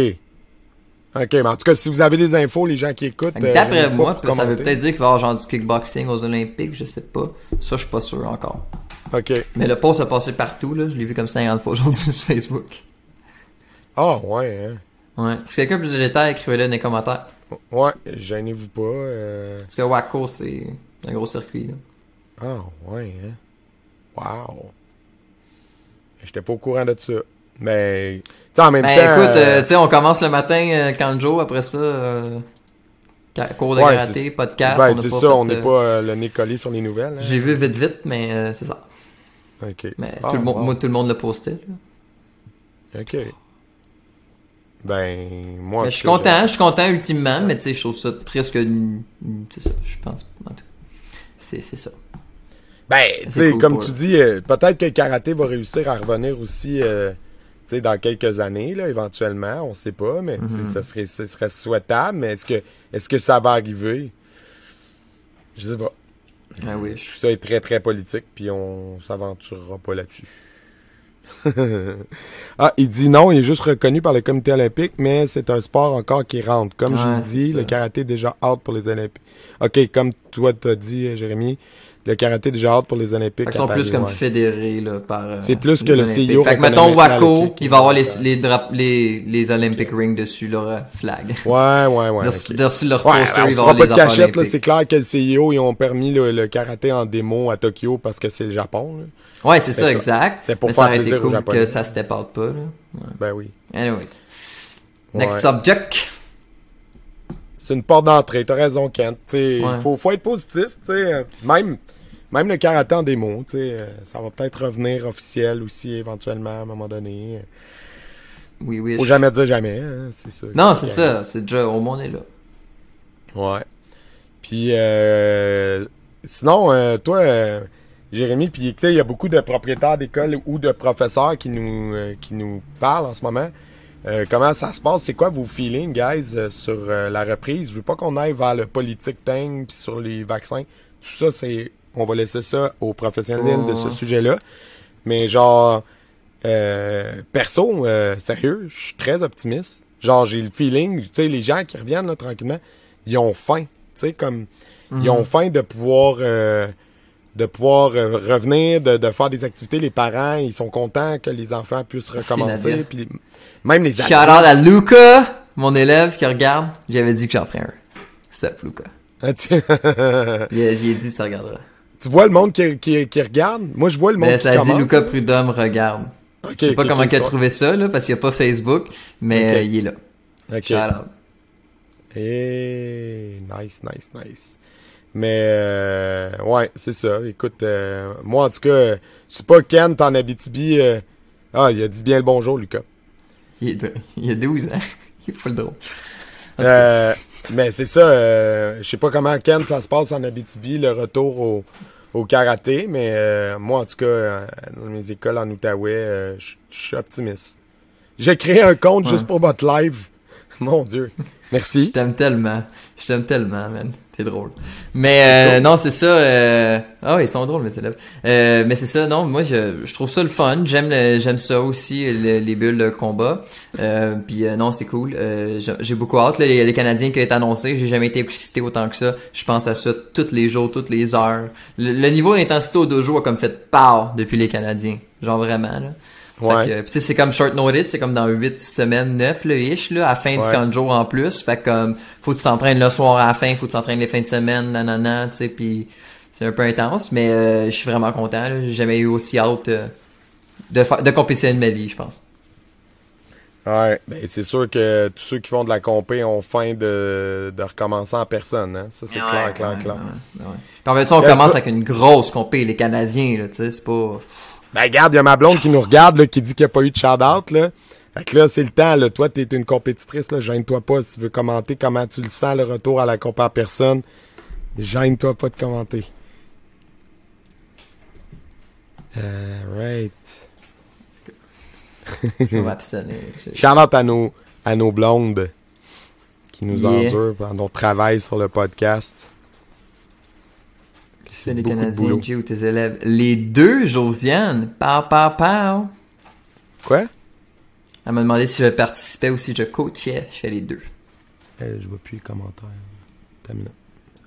Speaker 2: OK, mais en tout cas, si vous avez des infos, les gens qui écoutent...
Speaker 1: Fait que D'après
Speaker 2: gênez-vous
Speaker 1: moi,
Speaker 2: pas pour
Speaker 1: ça veut
Speaker 2: commenter.
Speaker 1: peut-être dire qu'il va y avoir genre du kickboxing aux Olympiques, je sais pas. Ça, je suis pas sûr encore.
Speaker 2: OK.
Speaker 1: Mais le post a passé partout, là. Je l'ai vu comme 50 fois aujourd'hui sur Facebook.
Speaker 2: Ah, ouais, hein.
Speaker 1: Ouais. Si quelqu'un a plus de détails, écrivez-le dans les commentaires.
Speaker 2: Ouais, gênez-vous pas.
Speaker 1: Parce que Waco, c'est un gros circuit, là.
Speaker 2: Ah, ouais, hein. Wow. J'étais pas au courant de ça. Mais, tu sais, en même
Speaker 1: Ben
Speaker 2: temps...
Speaker 1: écoute, tu sais, on commence le matin, Kanjo, après ça, cours de
Speaker 2: ouais,
Speaker 1: karaté,
Speaker 2: c'est-
Speaker 1: podcast.
Speaker 2: ben,
Speaker 1: on a
Speaker 2: c'est
Speaker 1: pas
Speaker 2: ça,
Speaker 1: fait,
Speaker 2: on n'est pas le nez collé sur les nouvelles. Hein.
Speaker 1: J'ai vu vite, mais c'est ça.
Speaker 2: OK.
Speaker 1: Mais
Speaker 2: Ah,
Speaker 1: tout le monde,
Speaker 2: wow.
Speaker 1: moi, tout le monde le postait, là.
Speaker 2: OK. Ben, moi...
Speaker 1: Mais je suis content ultimement, mais tu sais, je trouve ça triste que. C'est ça, je pense. En tout cas, c'est ça.
Speaker 2: Ben, tu
Speaker 1: C'est
Speaker 2: sais,
Speaker 1: cool
Speaker 2: comme
Speaker 1: pour
Speaker 2: tu
Speaker 1: eux.
Speaker 2: dis, peut-être que le karaté va réussir à revenir aussi, tu sais, dans quelques années, là, éventuellement, on sait pas, mais tu sais, ce serait souhaitable, mais est-ce que ça va arriver? Je sais pas.
Speaker 1: Ah oui.
Speaker 2: Tout ça est très, très politique, puis on s'aventurera pas là-dessus. Ah, il dit non, il est juste reconnu par le comité olympique, mais c'est un sport encore qui rentre. Comme je
Speaker 1: Ouais,
Speaker 2: l'ai dit,
Speaker 1: c'est ça.
Speaker 2: le karaté est déjà out pour les Olympiques. OK, comme toi t'as dit, Jérémy, le karaté est déjà out pour les Olympiques.
Speaker 1: Fait qu'ils sont
Speaker 2: à
Speaker 1: plus
Speaker 2: Paris,
Speaker 1: comme
Speaker 2: ouais.
Speaker 1: fédérés là, par.
Speaker 2: C'est plus que
Speaker 1: les
Speaker 2: le
Speaker 1: Olympiques.
Speaker 2: CIO
Speaker 1: Fait que
Speaker 2: reconnaît
Speaker 1: mettons
Speaker 2: maintenant le
Speaker 1: Waco,
Speaker 2: kick.
Speaker 1: il va avoir
Speaker 2: Ouais.
Speaker 1: les Olympic rings dessus leur flag.
Speaker 2: Ouais,
Speaker 1: Dessus
Speaker 2: ok.
Speaker 1: dessus leur
Speaker 2: Ouais,
Speaker 1: poster,
Speaker 2: on
Speaker 1: il va
Speaker 2: fera
Speaker 1: avoir
Speaker 2: pas
Speaker 1: les
Speaker 2: de
Speaker 1: affaires
Speaker 2: cachette, là.
Speaker 1: olympiques.
Speaker 2: C'est clair que le CIO, ils ont permis le karaté en démo à Tokyo parce que c'est le Japon, là.
Speaker 1: Ouais, c'est ça,
Speaker 2: C'était-
Speaker 1: exact.
Speaker 2: c'était pour
Speaker 1: Mais
Speaker 2: faire
Speaker 1: ça aurait été
Speaker 2: plaisir aux
Speaker 1: cool
Speaker 2: Japonais.
Speaker 1: que ça step out pas, là. Ouais.
Speaker 2: Ben oui.
Speaker 1: Anyways. Next
Speaker 2: Ouais.
Speaker 1: subject.
Speaker 2: C'est une porte d'entrée, t'as raison, Kent. T'sais,
Speaker 1: Ouais.
Speaker 2: faut être positif, même le karaté en démo, ça va peut-être revenir officiel aussi éventuellement à un moment donné.
Speaker 1: Oui, oui.
Speaker 2: Faut jamais dire jamais, hein, c'est ça.
Speaker 1: Non, c'est ça. C'est déjà, au moins on est là.
Speaker 2: Ouais. Puis sinon, toi, Jérémy, puis il y a beaucoup de propriétaires d'écoles ou de professeurs qui nous parlent en ce moment. Comment ça se passe? C'est quoi vos feelings, guys, sur la reprise? Je veux pas qu'on aille vers le politique thing puis sur les vaccins. Tout ça, on va laisser ça aux professionnels de ce sujet-là. Mais genre, perso, sérieux, je suis très optimiste. Genre, j'ai le feeling, tu sais, les gens qui reviennent là, tranquillement, ils ont faim. Tu sais, comme, ils ont faim de pouvoir revenir, de faire des activités. Les parents, ils sont contents que les enfants puissent recommencer.
Speaker 1: Nadia.
Speaker 2: Puis même les
Speaker 1: Shout out à Luca, mon élève qui regarde. J'avais dit que j'en ferais un. Sup, Luca. J'ai dit, tu regarderas.
Speaker 2: Tu vois le monde qui regarde? Moi, je vois le monde
Speaker 1: Mais
Speaker 2: qui
Speaker 1: ça dit
Speaker 2: commente.
Speaker 1: Luca Prudhomme regarde.
Speaker 2: Ok,
Speaker 1: Je sais pas
Speaker 2: ok,
Speaker 1: comment
Speaker 2: ok,
Speaker 1: il a
Speaker 2: ça.
Speaker 1: trouvé ça, là, parce qu'il n'y a pas Facebook, mais
Speaker 2: Ok.
Speaker 1: il est là.
Speaker 2: Ok.
Speaker 1: Shout out.
Speaker 2: Nice. Mais, ouais, c'est ça. Écoute, moi, en tout cas, je sais pas, Kent en Abitibi, il a dit bien le bonjour, Lucas.
Speaker 1: Il a 12 ans. Il est full drôle.
Speaker 2: Mais c'est ça, je sais pas comment, Kent, ça se passe en Abitibi, le retour au karaté, mais moi, en tout cas, dans mes écoles en Outaouais, je suis optimiste. J'ai créé un compte juste pour votre live. Mon Dieu. Merci.
Speaker 1: Je t'aime tellement, man. T'es drôle. Mais
Speaker 2: Cool.
Speaker 1: non, c'est ça. Ah oui, ils sont drôles, mes élèves. Mais c'est ça, non, moi je trouve ça le fun. J'aime ça aussi, les bulles de combat. Puis non, c'est cool. J'ai beaucoup hâte. Là, les Canadiens qui ont été annoncés, j'ai jamais été excité autant que ça. Je pense à ça tous les jours, toutes les heures. Le niveau d'intensité au dojo a comme fait part depuis les Canadiens. Genre vraiment, là.
Speaker 2: Ouais.
Speaker 1: Fait que, pis c'est comme short notice, c'est comme dans 8 semaines, 9 là, ish, là, à la fin du camp de jour en plus. Fait que comme, faut que tu t'entraînes le soir à la fin, faut que tu t'entraînes les fins de semaine, nanana, tu sais, pis c'est un peu intense, mais je suis vraiment content, là. J'ai jamais eu aussi hâte de compétition de ma vie, je pense.
Speaker 2: Ouais, ben c'est sûr que tous ceux qui font de la compé ont faim de recommencer en personne, hein. Ça, c'est clair.
Speaker 1: Ouais. Puis en fait, on commence
Speaker 2: toi-
Speaker 1: avec une grosse compé, les Canadiens, là, tu sais, c'est pas...
Speaker 2: Ben regarde, il y a ma blonde qui nous regarde, là, qui dit qu'il n'y a pas eu de shout-out, là. Fait que là, c'est le temps, là. Toi, t'es une compétitrice, là. Gêne-toi pas. Si tu veux commenter comment tu le sens, le retour à la compé en personne, gêne-toi pas de commenter. Right.
Speaker 1: Je vais m'abstenir.
Speaker 2: Shout-out à nos blondes qui nous
Speaker 1: Yeah.
Speaker 2: endurent pendant notre travail sur le podcast.
Speaker 1: C'est les
Speaker 2: beaucoup de
Speaker 1: Canadiens,
Speaker 2: boulot.
Speaker 1: Jay ou tes élèves. Les deux, Josiane. Pow.
Speaker 2: Quoi?
Speaker 1: Elle m'a demandé si je participais ou si je coachais. Je fais les deux.
Speaker 2: Je vois plus les commentaires. Attends une minute.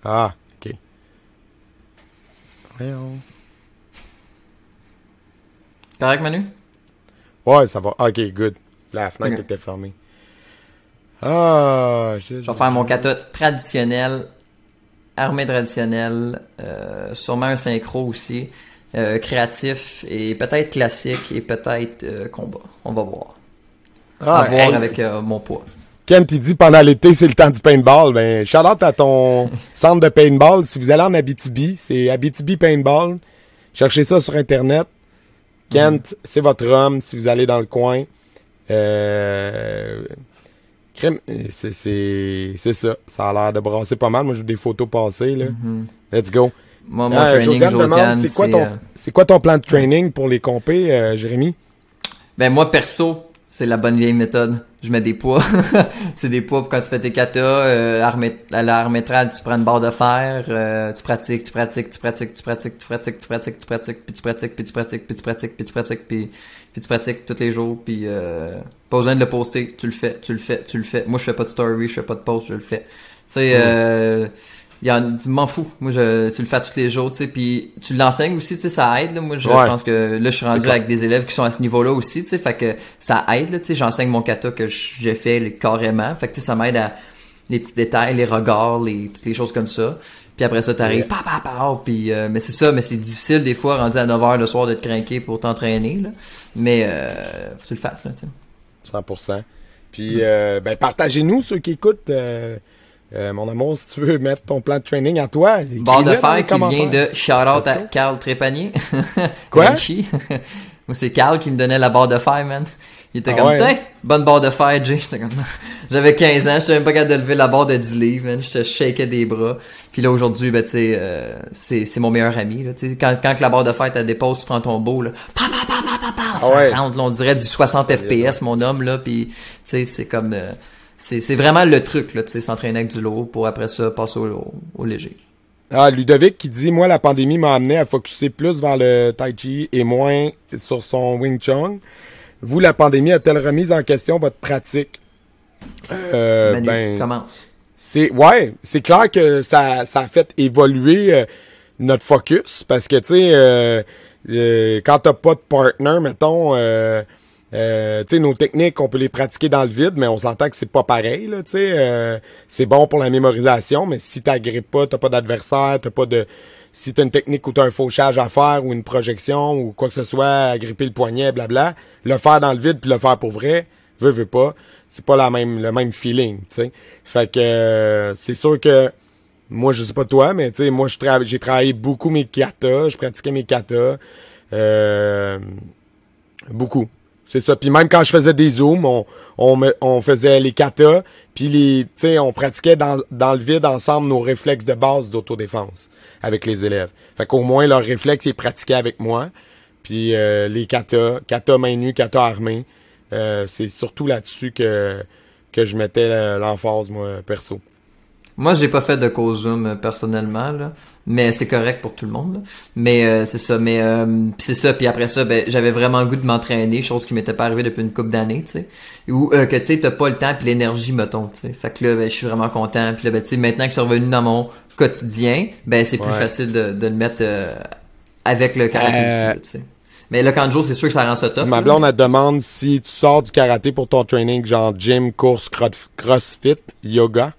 Speaker 2: Ah, ok. Voyons.
Speaker 1: Correct, Manu?
Speaker 2: Ouais, ça va. Ok, good. La fenêtre
Speaker 1: Ok.
Speaker 2: était fermée. Ah,
Speaker 1: Je vais faire mon kata traditionnel, armée traditionnelle, sûrement un synchro aussi, créatif et peut-être classique et peut-être combat. On va voir. À voir
Speaker 2: hey,
Speaker 1: avec mon poids.
Speaker 2: Ken, tu dit pendant l'été, c'est le temps du paintball. Ben, shout out à ton centre de paintball. Si vous allez en Abitibi, c'est Abitibi Paintball. Cherchez ça sur Internet. Kent, c'est votre homme si vous allez dans le coin. C'est ça. Ça a l'air de brasser pas mal. Moi, j'ai des photos passées, là. Let's go.
Speaker 1: Moi, mon training,
Speaker 2: Josiane demande,
Speaker 1: Josiane,
Speaker 2: c'est quoi ton plan de training pour les compés, Jérémy?
Speaker 1: Ben moi, perso, c'est la bonne vieille méthode. Je mets des poids. C'est des poids pour quand tu fais tes katas. À la armétrale, tu prends une barre de fer. Tu pratiques, puis tu pratiques, tous les jours. Puis pas besoin de le poster. Tu le fais. Moi, je fais pas de story, je fais pas de post, je le fais. Tu sais, m'en fous. Moi, tu le fais tous les jours, tu sais, puis tu l'enseignes aussi, tu sais, ça aide, là. Moi, je pense que là, je suis rendu avec des élèves qui sont à ce niveau-là aussi, tu sais, fait que ça aide, là, tu sais, j'enseigne mon kata que j'ai fait carrément, fait que tu sais, ça m'aide à les petits détails, les regards, toutes les choses comme ça. Puis après ça, t'arrives, puis mais c'est ça, mais c'est difficile des fois, rendu à 9h le soir, de te craquer pour t'entraîner, là. Mais faut que tu le fasses, là, tu sais.
Speaker 2: 100%. Puis, ben, partagez-nous ceux qui écoutent. Mon amour, si tu veux mettre ton plan de training à toi.
Speaker 1: Barre de
Speaker 2: écris-le dans les
Speaker 1: fer qui vient
Speaker 2: commentaires.
Speaker 1: de shout-out à
Speaker 2: Let's go.
Speaker 1: Carl Trépanier.
Speaker 2: Quoi?
Speaker 1: Vinci. Moi, c'est Carl qui me donnait la barre de fer, man. Il était
Speaker 2: Ah
Speaker 1: comme,
Speaker 2: ouais?
Speaker 1: tiens, bonne barre de fer, Jay. J'étais comme, j'avais 15 ans, j'étais même pas capable de lever la barre de 10 livres, man. Je shakeais des bras. Puis là, aujourd'hui, ben, tu sais, c'est mon meilleur ami, là. Tu sais, quand la barre de fer, t'as dépose, tu prends ton beau, là. Ça
Speaker 2: ouais.
Speaker 1: rentre, là, on dirait du 60 FPS, mon homme, là. Puis, tu sais, c'est comme, c'est vraiment le truc, là, tu sais, s'entraîner avec du lourd pour après ça passer au léger.
Speaker 2: Ah, Ludovic qui dit, moi, la pandémie m'a amené à focusser plus vers le Tai Chi et moins sur son Wing Chun. Vous, la pandémie a-t-elle remis en question votre pratique?
Speaker 1: Manu, commence.
Speaker 2: C'est clair que ça a fait évoluer notre focus parce que tu sais quand t'as pas de partner, mettons tu sais, nos techniques, on peut les pratiquer dans le vide, mais on s'entend que c'est pas pareil, là, tu sais. C'est bon pour la mémorisation, mais si t'agrippes pas, t'as pas d'adversaire, si t'as une technique où t'as un fauchage à faire ou une projection ou quoi que ce soit, agripper le poignet, blabla, le faire dans le vide puis le faire pour vrai, veux pas, c'est pas le même feeling, tu sais. Fait que c'est sûr que moi, je sais pas toi, mais tu sais, moi j'ai travaillé beaucoup mes katas, je pratiquais mes katas, beaucoup. C'est ça. Puis même quand je faisais des zooms, on faisait les katas, puis tu sais, on pratiquait dans le vide ensemble nos réflexes de base d'autodéfense avec les élèves. Fait qu'au moins leurs réflexes, ils pratiquaient avec moi. Puis les katas main nue, katas armés. c'est surtout là-dessus que je mettais l'emphase, moi, perso.
Speaker 1: Moi, j'ai pas fait de co-zoom personnellement, là, mais c'est correct pour tout le monde. Là. Mais c'est ça. Mais pis c'est ça. Puis après ça, ben j'avais vraiment le goût de m'entraîner, chose qui m'était pas arrivée depuis une couple d'années, tu sais. Ou que tu sais, t'as pas le temps puis l'énergie, mettons, tu sais. Fait que là, ben je suis vraiment content. Puis là, ben tu sais, maintenant que c'est revenu dans mon quotidien, ben c'est plus facile de le mettre avec le karaté aussi, là, tu sais. Mais le camp de jour, c'est sûr que ça rend ça tough.
Speaker 2: Ma blonde, elle te demande si tu sors du karaté pour ton training, genre gym, course, crossfit, yoga.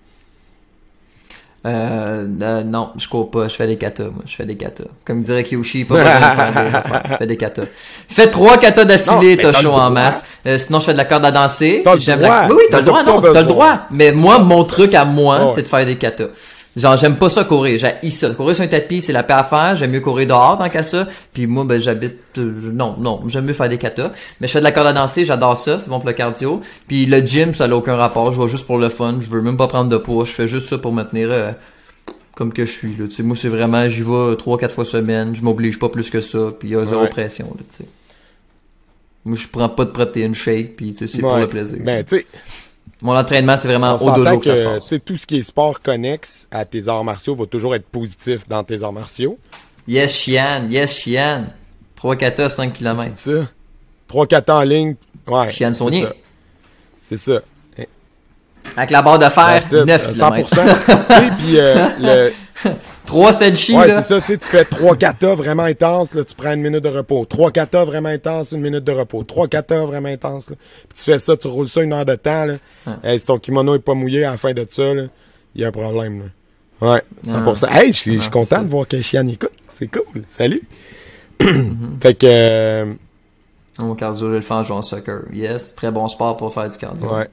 Speaker 1: Non, je cours pas, je fais des katas, moi, je fais des katas. Comme dirait Kyoshi, pas besoin de faire des affaires, je fais des katas. Fais 3 katas d'affilée, t'as chaud en masse. Sinon, je fais de la corde à danser.
Speaker 2: T'as le droit.
Speaker 1: Oui, t'as le droit, non, t'as le droit. Mais moi, mon truc à moi,
Speaker 2: ouais.
Speaker 1: c'est de faire des katas. Genre, j'aime pas ça courir, j'haïs ça. Courir sur un tapis, c'est la paix à faire, j'aime mieux courir dehors tant qu'à ça. Puis moi, ben j'habite, non, j'aime mieux faire des katas. Mais je fais de la corde à danser, j'adore ça, c'est bon pour le cardio. Puis le gym, ça n'a aucun rapport, je vais juste pour le fun, je veux même pas prendre de poids, je fais juste ça pour me tenir comme que je suis, là. Tu sais, moi, c'est vraiment, j'y vais 3-4 fois semaine, je m'oblige pas plus que ça, puis il y a zéro pression, là, tu sais. Moi, je prends pas de protéine shake, puis c'est pour le plaisir.
Speaker 2: Ben, tu sais.
Speaker 1: Mon entraînement, c'est vraiment au dojo que ça se passe.
Speaker 2: Tu sais, tout ce qui est sport connexe à tes arts martiaux va toujours être positif dans tes arts martiaux.
Speaker 1: Yes, Chian. 3 katas, 5 km.
Speaker 2: C'est ça. 3 katas en ligne. Ouais.
Speaker 1: Chian Saunier.
Speaker 2: C'est ça.
Speaker 1: Avec la barre de fer, 9 km.
Speaker 2: 100%. Puis le
Speaker 1: 3 senshi,
Speaker 2: ouais,
Speaker 1: là.
Speaker 2: c'est ça, tu sais, tu fais 3 katas vraiment intenses, là, tu prends une minute de repos. 3 katas vraiment intenses, une minute de repos. 3 katas vraiment intenses, là. Puis tu fais ça, tu roules ça 1 heure de temps, là. Hey, si ton kimono est pas mouillé à la fin de ça, là, il y a un problème, là. Ouais, 100%. Hey, je suis content de voir que Chian écoute. C'est cool. Salut. Fait que...
Speaker 1: Mon cardio, je le fais en jouant au soccer. Yes, très bon sport pour faire du cardio.
Speaker 2: Ouais.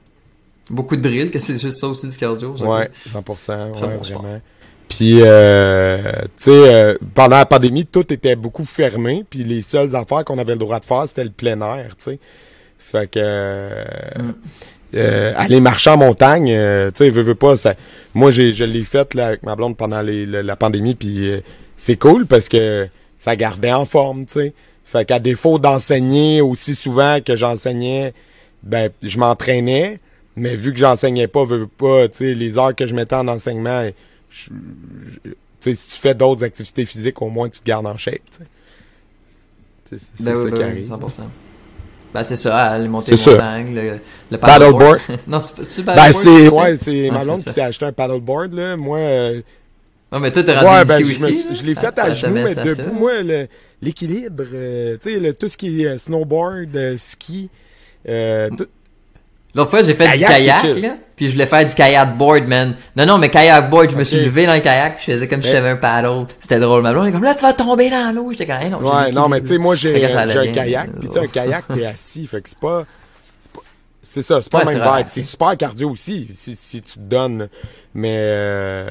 Speaker 1: Beaucoup de drill, que c'est juste ça aussi du cardio.
Speaker 2: Ouais, 100%.
Speaker 1: Très
Speaker 2: ouais,
Speaker 1: bon
Speaker 2: vraiment.
Speaker 1: sport.
Speaker 2: Puis, tu sais, pendant la pandémie, tout était beaucoup fermé. Puis les seules affaires qu'on avait le droit de faire, c'était le plein air, tu sais. Fait que... aller marcher en montagne, tu sais, veux pas, ça... Moi, je l'ai fait là, avec ma blonde pendant la pandémie, puis c'est cool parce que ça gardait en forme, tu sais. Fait qu'à défaut d'enseigner aussi souvent que j'enseignais, ben, je m'entraînais. Mais vu que j'enseignais pas, veux pas, tu sais, les heures que je mettais en enseignement, tu sais, si tu fais d'autres activités physiques, au moins tu te gardes en shape, tu sais. C'est ça qui arrive.
Speaker 1: 100%. Ben, c'est ça, aller monter les montagnes, le
Speaker 2: paddleboard.
Speaker 1: Non, c'est
Speaker 2: paddleboard. Ben, c'est ma blonde qui s'est acheté un paddleboard, là. Moi,
Speaker 1: non, mais toi, t'es rendu ici aussi.
Speaker 2: Je l'ai fait à genoux, mais debout, moi, l'équilibre, tu sais, tout ce qui est snowboard, ski, tout.
Speaker 1: L'autre fois, j'ai fait du kayak, là, puis je voulais faire du kayak board, man. Non, mais kayak board, je me suis levé dans le kayak, puis je faisais comme si j'avais un paddle. C'était drôle, ma blonde est comme, là, tu vas tomber dans l'eau. J'étais comme, non,
Speaker 2: ouais, non, mais tu sais, moi, j'ai un kayak, puis tu sais, un kayak, t'es assis, fait que c'est ça, c'est pas le même vibe. C'est super cardio aussi, si tu te donnes, mais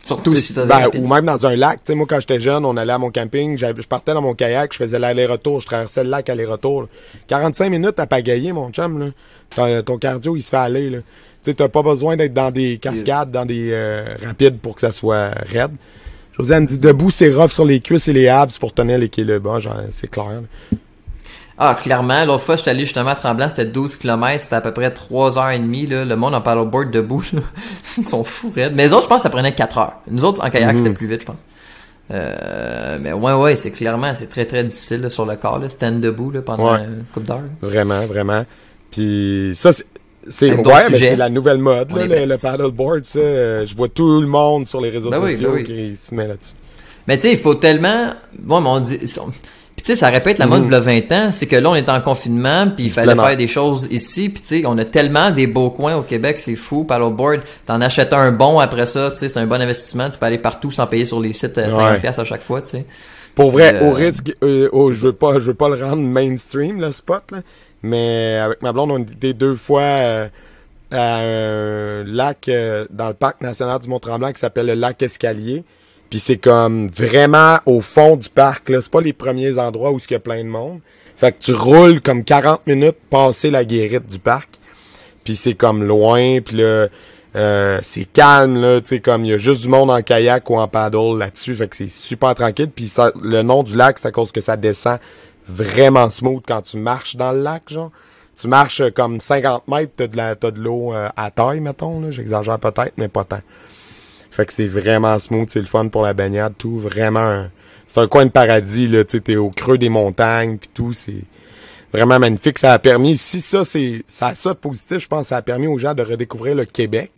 Speaker 1: surtout si
Speaker 2: ou même dans un lac, tu sais, moi, quand j'étais jeune, on allait à mon camping, je partais dans mon kayak, je faisais l'aller-retour, je traversais le lac aller-retour, là. 45 minutes à pagayer, mon chum, là. Ton cardio, il se fait aller, là. Tu sais, t'as pas besoin d'être dans des cascades, dans des rapides pour que ça soit raide. Josiane dit, debout, c'est rough sur les cuisses et les abs pour tenir l'équilibre. Genre, c'est clair, là.
Speaker 1: Ah, clairement. L'autre fois, j'étais allé justement à Tremblant, c'était 12 km, c'était à peu près 3h30, là. Le monde en paddleboard debout, là. Ils sont fous raides. Mais les autres, je pense que ça prenait 4 heures. Nous autres, en kayak, c'était plus vite, je pense. Mais ouais, c'est clairement, c'est très, très difficile, là, sur le corps, là. Stand debout, là, pendant une couple d'heures.
Speaker 2: Vraiment, vraiment. Puis ça, c'est la nouvelle mode, là, le paddleboard, ça. Je vois tout le monde sur les réseaux sociaux qui se met là-dessus.
Speaker 1: Mais tu sais, il faut tellement... Bon, mais on dit... Puis tu sais, ça répète la mode de 20 ans, c'est que là, on est en confinement, puis il fallait faire des choses ici, puis tu sais, on a tellement des beaux coins au Québec, c'est fou, paddleboard, t'en achètes un bon après ça, tu sais, c'est un bon investissement, tu peux aller partout sans payer sur les sites 50$ à chaque fois, tu sais.
Speaker 2: Pour vrai, au risque, je veux pas le rendre mainstream, le spot, là, mais avec ma blonde, on était 2 fois à un lac dans le parc national du Mont-Tremblant qui s'appelle le lac Escalier. Puis c'est comme vraiment au fond du parc, là. C'est pas les premiers endroits où il y a plein de monde. Fait que tu roules comme 40 minutes passer la guérite du parc. Puis c'est comme loin, puis là, c'est calme, là. Tu sais, comme il y a juste du monde en kayak ou en paddle là-dessus. Fait que c'est super tranquille. Puis ça, le nom du lac, c'est à cause que ça descend vraiment smooth quand tu marches dans le lac, genre. Tu marches comme 50 mètres, t'as de l'eau à taille, mettons, là. J'exagère peut-être, mais pas tant. Fait que c'est vraiment smooth, c'est le fun pour la baignade, tout. Vraiment, c'est un coin de paradis, là. Tu sais, t'es au creux des montagnes, pis tout. C'est vraiment magnifique. Ça a permis, si ça, ça de positif, je pense, ça a permis aux gens de redécouvrir le Québec.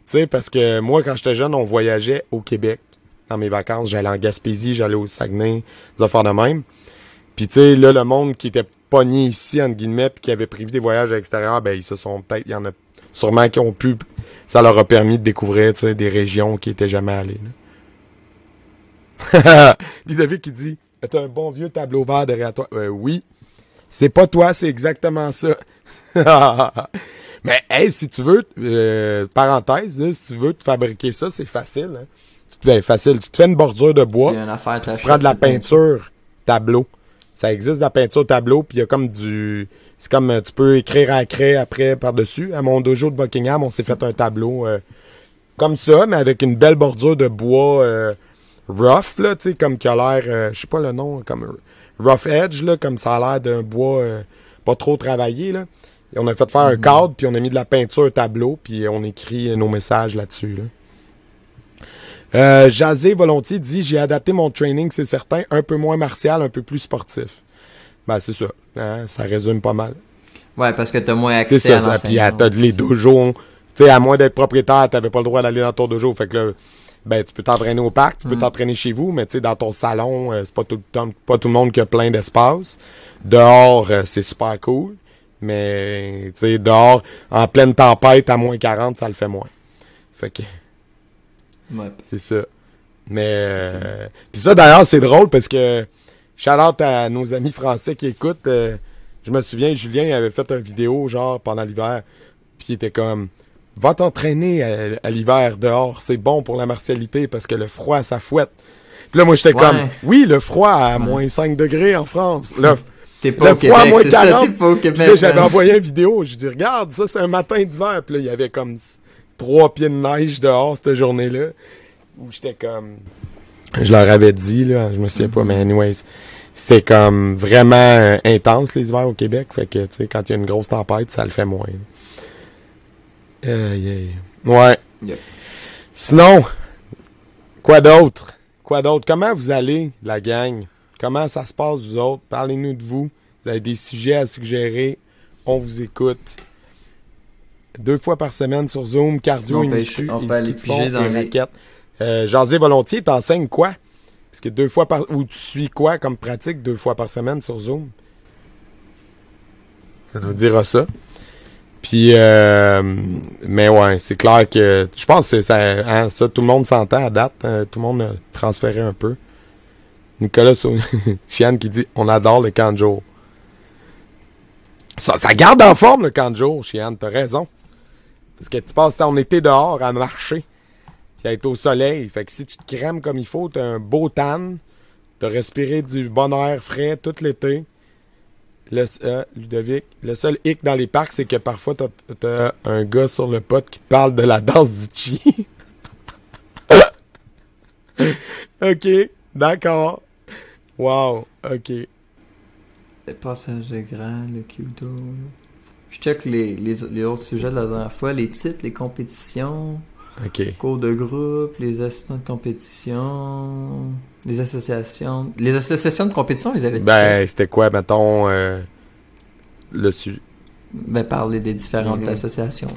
Speaker 2: Tu sais, parce que moi, quand j'étais jeune, on voyageait au Québec. Dans mes vacances, j'allais en Gaspésie, j'allais au Saguenay, des affaires de même. Puis tu sais, là, le monde qui était pogné ici, entre guillemets, puis qui avait prévu des voyages à l'extérieur, ben ils se sont peut-être, il y en a sûrement qui ont pu, ça leur a permis de découvrir, tu sais, des régions qui étaient jamais allées. Ludovic qui dit, t'as un bon vieux tableau vert derrière toi. Oui, c'est pas toi, c'est exactement ça. Mais hey, si tu veux, parenthèse, là, si tu veux te fabriquer ça, c'est facile. Hein? Facile. Tu te fais une bordure de bois, tu prends de la peinture tableau. Ça existe de la peinture tableau, puis il y a comme c'est comme, tu peux écrire à craie après par-dessus. À mon dojo de Buckingham, on s'est fait un tableau comme ça, mais avec une belle bordure de bois rough, là, tu sais, comme qui a l'air, je sais pas le nom, comme rough edge, là, comme ça a l'air d'un bois pas trop travaillé, là. Et on a fait faire un cadre, puis on a mis de la peinture tableau, puis on écrit nos messages là-dessus, là. Jazé Volontiers dit, j'ai adapté mon training, c'est certain, un peu moins martial, un peu plus sportif. Ben, c'est ça. Hein, ça résume pas mal.
Speaker 1: Ouais, parce que t'as moins accès
Speaker 2: c'est ça,
Speaker 1: à l'enseignement.
Speaker 2: Puis t'as les dojos. Tu sais, à moins d'être propriétaire, t'avais pas le droit d'aller dans ton dojo. Fait que là, ben, tu peux t'entraîner au parc, tu peux t'entraîner chez vous, mais tu sais, dans ton salon, c'est pas tout le monde qui a plein d'espace. Dehors, c'est super cool. Mais, tu sais, dehors, en pleine tempête, à moins 40, ça le fait moins. Fait que...
Speaker 1: Ouais.
Speaker 2: C'est ça. Mais puis ça d'ailleurs c'est drôle parce que shout-out à nos amis français qui écoutent. Je me souviens, Julien avait fait une vidéo genre pendant l'hiver, puis il était comme va t'entraîner à l'hiver dehors, c'est bon pour la martialité parce que le froid ça fouette. Puis là moi j'étais comme oui, le froid à moins 5 degrés en France. Là,
Speaker 1: t'es pas
Speaker 2: le
Speaker 1: au
Speaker 2: froid à
Speaker 1: Québec,
Speaker 2: moins
Speaker 1: c'est
Speaker 2: 40.
Speaker 1: ça, t'es pas au Québec.
Speaker 2: Là, j'avais envoyé une vidéo, je dis regarde, ça c'est un matin d'hiver, puis là il y avait comme 3 pieds de neige dehors cette journée-là. Où j'étais comme... Je leur avais dit, là, je me souviens pas, mais anyways, c'est comme vraiment intense les hivers au Québec. Fait que, tu sais, quand il y a une grosse tempête, ça le fait moins. Ouais. Yep. Sinon, quoi d'autre? Comment vous allez, la gang? Comment ça se passe, vous autres? Parlez-nous de vous. Vous avez des sujets à suggérer. On vous écoute. 2 fois par semaine sur Zoom, cardio et muscu,
Speaker 1: on peut aller piger dans les
Speaker 2: raquettes. José Volontiers, t'enseignes quoi? Parce que 2 fois par... Ou tu suis quoi comme pratique 2 fois par semaine sur Zoom? Ça nous dira ça. Puis, mais ouais, c'est clair que... Je pense que ça, tout le monde s'entend à date. Tout le monde a transféré un peu. Nicolas Chiane qui dit « On adore le camp de jour ». Ça garde en forme le camp de jour, Chiane, t'as raison. Parce que tu passes ton été dehors à marcher. Puis à être au soleil. Fait que si tu te crèmes comme il faut, t'as un tan. T'as respiré du bon air frais tout l'été. Ludovic, le seul hic dans les parcs, c'est que parfois t'as un gars sur le pot qui te parle de la danse du chi. OK, d'accord. Wow, OK.
Speaker 1: Le passage de grand, le Kyudo. Je check les autres sujets de la dernière fois, les titres, les compétitions, cours de groupe, les assistants de compétition, les associations. Les associations de compétition, ils avaient-tu fait?
Speaker 2: C'était quoi, mettons, le sujet?
Speaker 1: Parler des différentes associations.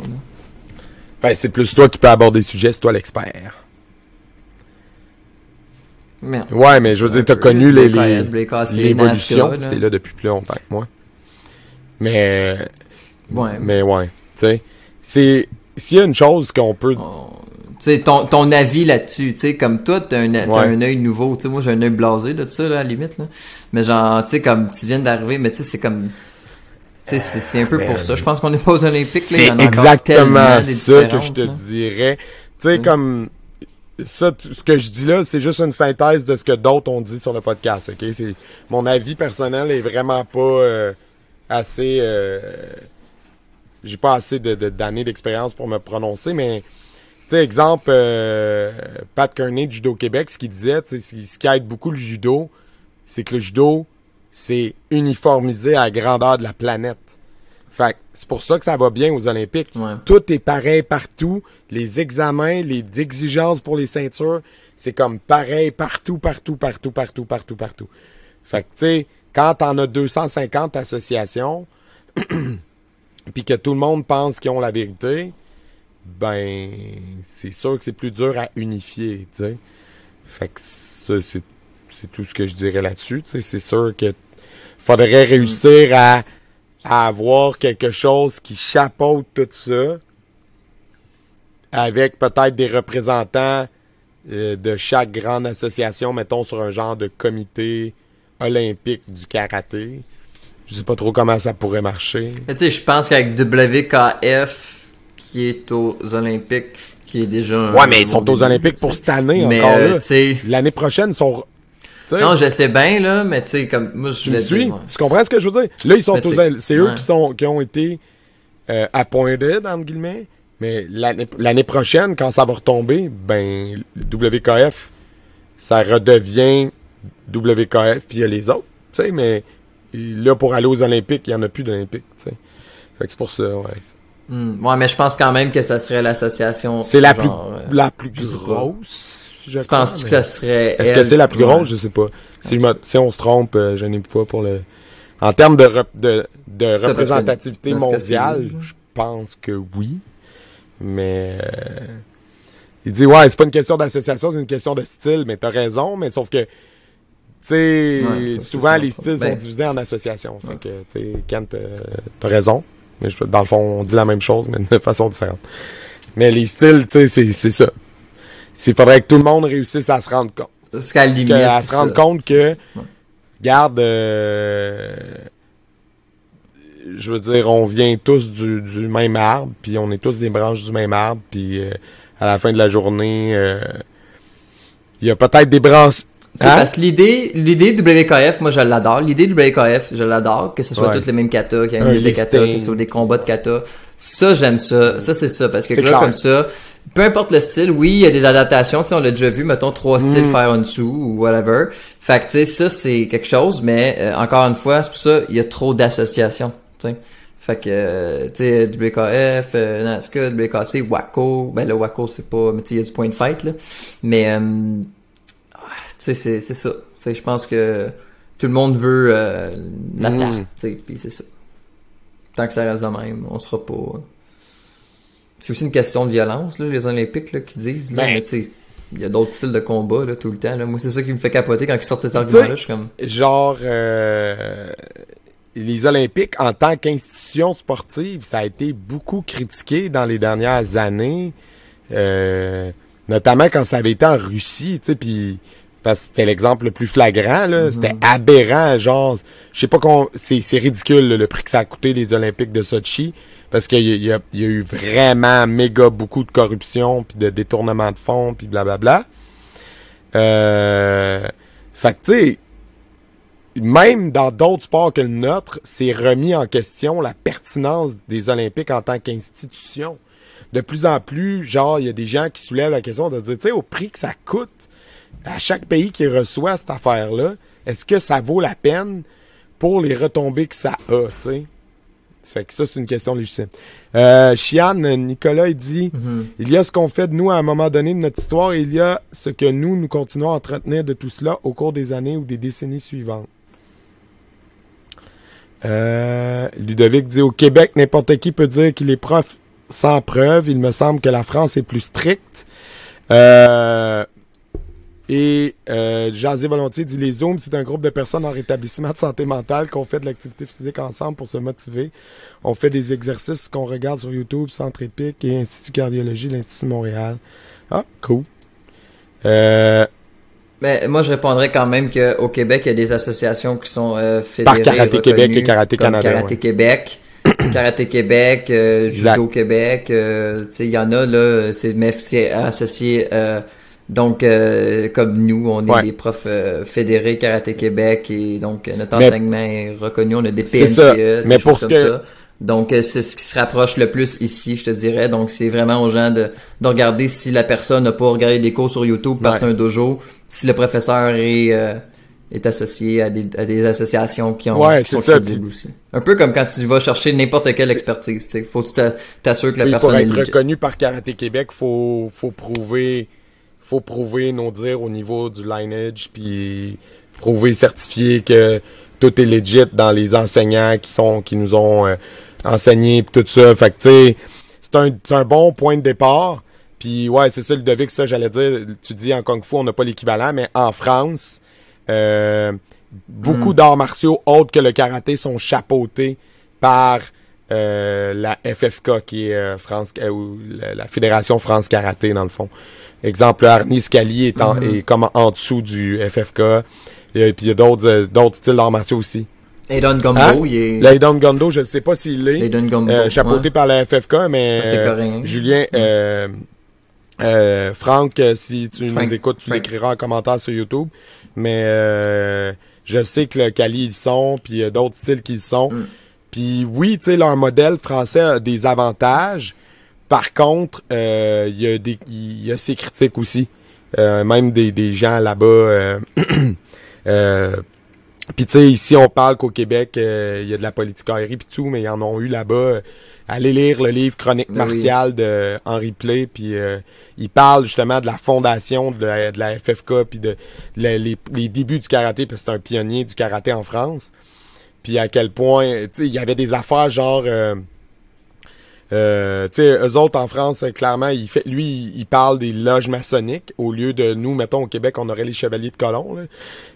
Speaker 1: Là.
Speaker 2: C'est plus toi qui peux aborder le sujet, c'est toi l'expert.
Speaker 1: Merde.
Speaker 2: Ouais, mais je veux dire, t'as connu l'évolution, c'était là depuis plus longtemps que moi. Mais ouais, tu sais, s'il y a une chose qu'on peut...
Speaker 1: Tu sais, ton avis là-dessus, tu sais, comme toi, t'as un œil nouveau, tu sais, moi j'ai un œil blasé de ça, là, à la limite, là. Mais genre, tu sais, comme tu viens d'arriver, mais tu sais, c'est comme... Tu sais, c'est un peu pour ça. Je pense qu'on n'est pas aux Olympiques, là.
Speaker 2: C'est exactement ça que je te dirais. Tu sais, comme... Ça, ce que je dis là, c'est juste une synthèse de ce que d'autres ont dit sur le podcast, ok? Mon avis personnel est vraiment pas assez... j'ai pas assez d'années d'expérience pour me prononcer, mais... Tu sais, exemple, Pat Kearney de Judo Québec, ce qu'il disait, tu sais, ce qui aide beaucoup le judo, c'est que le judo, c'est uniformisé à la grandeur de la planète. Fait que c'est pour ça que ça va bien aux Olympiques.
Speaker 1: Ouais.
Speaker 2: Tout est pareil partout. Les examens, les exigences pour les ceintures, c'est comme pareil partout. Fait que, tu sais, quand t'en as 250 associations, puis que tout le monde pense qu'ils ont la vérité, ben, c'est sûr que c'est plus dur à unifier, tu sais. Fait que ça, c'est tout ce que je dirais là-dessus, tu sais. C'est sûr que faudrait réussir à avoir quelque chose qui chapeaute tout ça, avec peut-être des représentants de chaque grande association, mettons sur un genre de comité olympique du karaté. Je sais pas trop comment ça pourrait marcher.
Speaker 1: Tu sais, je pense qu'avec WKF, qui est aux Olympiques, qui est déjà...
Speaker 2: Ouais, mais ils sont aux Olympiques pour cette année,
Speaker 1: mais,
Speaker 2: encore là.
Speaker 1: T'sais...
Speaker 2: L'année prochaine, ils sont... T'sais,
Speaker 1: non, je sais bien, là, mais tu sais, comme... Moi, je
Speaker 2: me suis. Tu comprends ce que je veux dire? Là, ils sont c'est eux qui ont été appointed, entre guillemets, mais l'année prochaine, quand ça va retomber, ben, WKF, ça redevient WKF, puis il y a les autres, tu sais, mais là, pour aller aux Olympiques, il n'y en a plus d'Olympiques, tu sais. Fait que c'est pour ça, ouais.
Speaker 1: Ouais, mais je pense quand même que ça serait l'association...
Speaker 2: C'est la plus grosse,
Speaker 1: je penses que ça serait...
Speaker 2: Est-ce que c'est la plus grosse? Je sais pas. Si on se trompe, je n'ai pas pour le... En termes de représentativité mondiale, je pense que oui. Mais... il dit, ouais, c'est pas une question d'association, c'est une question de style, mais t'as raison, mais sauf que, tu sais, souvent les styles sont divisés en associations. Fait que, tu sais, Kent, t'as raison. Mais dans le fond, on dit la même chose, mais de façon différente. Mais les styles, tu sais, c'est ça. Il faudrait que tout le monde réussisse à se rendre compte.
Speaker 1: Parce qu'à la limite,
Speaker 2: à se rendre compte que, regarde, je veux dire, on vient tous du même arbre, puis on est tous des branches du même arbre, puis à la fin de la journée, il y a peut-être des branches...
Speaker 1: Parce que l'idée WKF, moi je l'adore. L'idée WKF, je l'adore. Que ce soit toutes les mêmes katas, qu'il y ait une liste de katas, que ce soit des combats de katas. Ça, j'aime ça. Ça, c'est ça. Parce que là, comme ça, peu importe le style, oui, il y a des adaptations. Tu sais, on l'a déjà vu, mettons, 3 styles faire en dessous ou whatever. Fait que, tu sais, ça, c'est quelque chose. Mais, encore une fois, c'est pour ça, il y a trop d'associations. Tu sais. Fait que, tu sais, WKF, NASCA, WKC, WACO. Ben, le WACO, c'est pas... Mais tu sais, il y a du point de fight, là. Mais... c'est ça. Je pense que tout le monde veut la tarte, puis c'est ça. Tant que ça reste de même, on sera pas... C'est aussi une question de violence, là, les Olympiques, là, qui disent, là, mais tu sais, il y a d'autres styles de combat, là, tout le temps, là. Moi, c'est ça qui me fait capoter quand ils sortent cet argument-là, je suis comme...
Speaker 2: Genre, les Olympiques, en tant qu'institution sportive, ça a été beaucoup critiqué dans les dernières années, notamment quand ça avait été en Russie, tu sais, puis... Parce que c'était l'exemple le plus flagrant, là. C'était aberrant, genre, je sais pas c'est ridicule, là, le prix que ça a coûté les Olympiques de Sochi. Parce qu'il y a eu vraiment méga beaucoup de corruption, puis de détournement de fonds, puis blablabla. Fait que, tu sais, même dans d'autres sports que le nôtre, c'est remis en question la pertinence des Olympiques en tant qu'institution. De plus en plus, genre, il y a des gens qui soulèvent la question de dire, tu sais, au prix que ça coûte, à chaque pays qui reçoit cette affaire-là, est-ce que ça vaut la peine pour les retombées que ça a, tu sais? Fait que ça, c'est une question légitime. Chian, Nicolas, il dit, il y a ce qu'on fait de nous à un moment donné de notre histoire et il y a ce que nous continuons à entretenir de tout cela au cours des années ou des décennies suivantes. Ludovic dit, au Québec, n'importe qui peut dire qu'il est prof sans preuve. Il me semble que la France est plus stricte. Et Jazé Volontiers dit, les Zooms, c'est un groupe de personnes en rétablissement de santé mentale qu'on fait de l'activité physique ensemble pour se motiver. On fait des exercices qu'on regarde sur YouTube, Centre Épique et Institut Cardiologie, l'Institut de Montréal. Ah, cool.
Speaker 1: Mais moi, je répondrais quand même qu'au Québec, il y a des associations qui sont fédérées.
Speaker 2: Par Karaté Québec et Karaté Canada.
Speaker 1: Karaté Québec. Karaté Québec, Judo Québec, tu sais, il y en a, là, c'est associé... donc, comme nous, on est des profs fédérés Karaté Québec et donc notre enseignement est reconnu. On a des PNCE, des choses comme ça. Donc, c'est ce qui se rapproche le plus ici, je te dirais. Donc, c'est vraiment aux gens de regarder si la personne n'a pas regardé des cours sur YouTube, partir un dojo, si le professeur est est associé à des associations qui sont
Speaker 2: ça,
Speaker 1: crédibles aussi. Un peu comme quand tu vas chercher n'importe quelle expertise, tu sais. Faut que tu t'assures que la personne est
Speaker 2: pour être
Speaker 1: legit.
Speaker 2: reconnu par Karaté Québec, faut prouver nos dires au niveau du lineage, puis certifier que tout est legit dans les enseignants qui nous ont enseigné, puis tout ça. Fait que tu sais, c'est un bon point de départ. Puis ouais, c'est ça, Ludovic, ça j'allais dire. Tu dis en Kung Fu, on n'a pas l'équivalent, mais en France, beaucoup d'arts martiaux autres que le karaté sont chapeautés par la FFK, qui est ou la Fédération France Karaté, dans le fond. Exemple, Arnie Scali est comme en dessous du FFK. Et puis il y a d'autres styles d'arts martiaux aussi.
Speaker 1: Aiden Gumbo, il est...
Speaker 2: L'Aiden Gondo, je ne sais pas s'il est
Speaker 1: Aiden Gumbo,
Speaker 2: chapeauté par la FFK, mais
Speaker 1: c'est coréen.
Speaker 2: Julien, Franck, si tu nous écoutes, tu l'écriras en commentaire sur YouTube. Mais je sais que le Cali, ils sont, puis il y a d'autres styles qui sont. Puis oui, tu sais, leur modèle français a des avantages. Par contre, il y a ses critiques aussi. Même des gens là-bas. Puis tu sais, ici on parle qu'au Québec, il y a de la politicaillerie puis tout, mais ils en ont eu là-bas. Allez lire le livre Chronique martiale de Henri Play, puis il parle justement de la fondation de la FFK, puis de les débuts du karaté, parce que c'est un pionnier du karaté en France. Puis à quel point, tu sais, il y avait des affaires genre... tu sais, eux autres en France, clairement, il parle des loges maçonniques au lieu de nous, mettons au Québec, on aurait les chevaliers de colon. Là.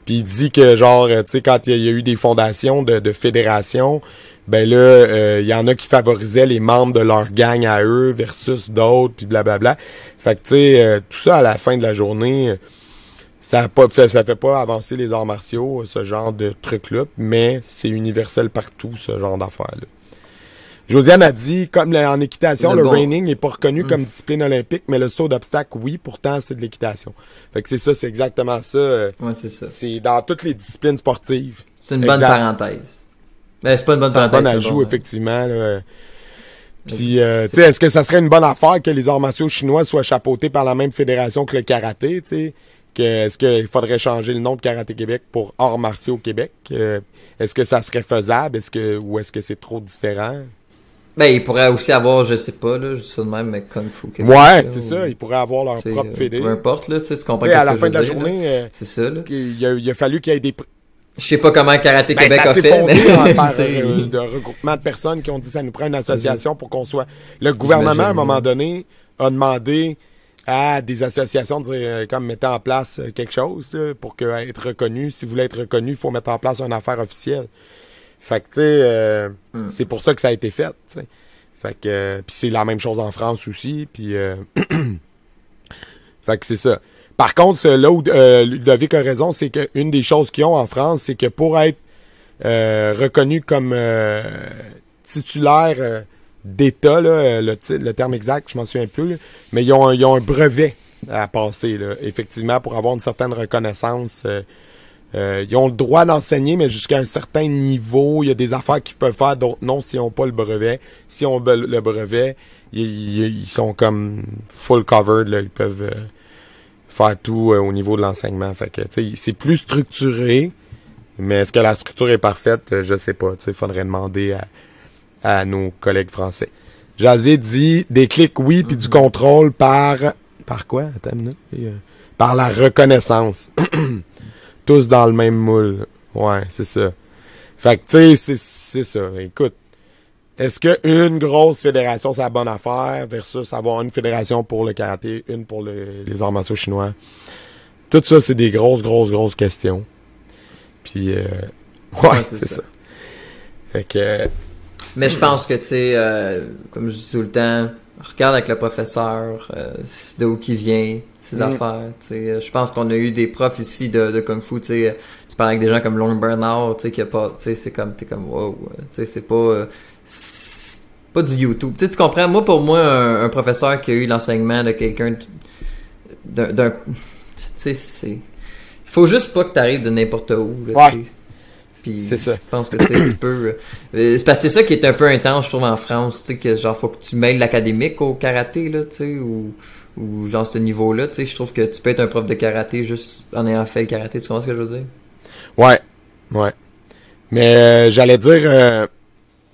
Speaker 2: Puis il dit que genre, tu sais, quand il y a eu des fondations de fédérations, ben là, il y en a qui favorisaient les membres de leur gang à eux versus d'autres, puis blablabla. Fait que tu sais, tout ça à la fin de la journée, ça fait pas avancer les arts martiaux, ce genre de truc-là, mais c'est universel partout, ce genre d'affaires-là. Josiane a dit, comme en équitation, le reining n'est pas reconnu comme discipline olympique, mais le saut d'obstacle, oui, pourtant, c'est de l'équitation. Fait que c'est ça, c'est exactement ça.
Speaker 1: Ouais, c'est ça.
Speaker 2: C'est dans toutes les disciplines sportives.
Speaker 1: C'est une bonne parenthèse. Ben, c'est pas une bonne parenthèse.
Speaker 2: C'est un bon ajout, effectivement. Là. Puis, tu sais, est-ce que ça serait une bonne affaire que les arts martiaux chinois soient chapeautés par la même fédération que le karaté, tu sais? Est-ce qu'il faudrait changer le nom de Karaté Québec pour Arts martiaux Québec? Est-ce que ça serait faisable? Ou est-ce que c'est trop différent?
Speaker 1: Ben, il pourrait aussi avoir, je sais pas, là, je dis ça de même, mais Kung Fu Québec.
Speaker 2: Ouais, c'est ça, ils pourraient avoir leur propre fédé.
Speaker 1: Peu importe, là, tu comprends
Speaker 2: à la fin de la journée,
Speaker 1: c'est ça, là.
Speaker 2: Il a fallu qu'il y ait des...
Speaker 1: Je sais pas comment Karaté Québec a fait,
Speaker 2: mais... par de regroupement de personnes qui ont dit ça nous prend une association pour qu'on soit... Le gouvernement, à un moment donné, a demandé à des associations de dire, comme mettez en place quelque chose là, pour être reconnu. Si vous voulez être reconnu, il faut mettre en place une affaire officielle. Fait que, tu sais, c'est pour ça que ça a été fait, tu sais. Fait que, puis c'est la même chose en France aussi, puis... fait que c'est ça. Par contre, là où Ludovic a raison, c'est qu'une des choses qu'ils ont en France, c'est que pour être reconnu comme titulaire d'État, là, le terme exact, je m'en souviens plus, là, mais ils ont un brevet à passer, là, effectivement, pour avoir une certaine reconnaissance. Ils ont le droit d'enseigner, mais jusqu'à un certain niveau, il y a des affaires qu'ils peuvent faire, d'autres non, s'ils n'ont pas le brevet. S'ils ont le brevet, ils sont comme full covered, là, ils peuvent faire tout au niveau de l'enseignement. Fait que, tu sais, c'est plus structuré, mais est-ce que la structure est parfaite? Je sais pas. Tu sais, faudrait demander à nos collègues français. Jazé dit des clics oui, puis du contrôle par quoi? Attends une minute. Par la reconnaissance. Tous dans le même moule. Ouais, c'est ça. Fait que, tu sais, c'est ça. Écoute, est-ce qu'une grosse fédération, c'est la bonne affaire versus avoir une fédération pour le karaté, une pour les arts martiaux chinois? Tout ça, c'est des grosses questions. Puis, ouais, c'est ça. Fait que...
Speaker 1: Mais je pense que, tu sais, comme je dis tout le temps, regarde avec le professeur, de où qui vient, ses affaires, tu sais. Je pense qu'on a eu des profs ici de Kung Fu, tu sais. Tu parles avec des gens comme Long Bernard, tu sais, qui a pas, tu sais, c'est comme, t'es comme, wow, tu sais, c'est pas du YouTube. Tu sais, tu comprends? Moi, pour moi, un professeur qui a eu l'enseignement de quelqu'un d'un, tu sais, c'est, il faut juste pas que t'arrives de n'importe où, là,
Speaker 2: ouais.
Speaker 1: Tu sais. Puis,
Speaker 2: c'est ça.
Speaker 1: Je pense que tu peux... c'est parce que c'est ça qui est un peu intense, je trouve, en France, tu sais, que genre, faut que tu mêles l'académique au karaté, là, tu sais, ou genre, ce niveau-là, tu sais, je trouve que tu peux être un prof de karaté juste en ayant fait le karaté, tu comprends ce que je veux dire?
Speaker 2: Ouais. Mais j'allais dire...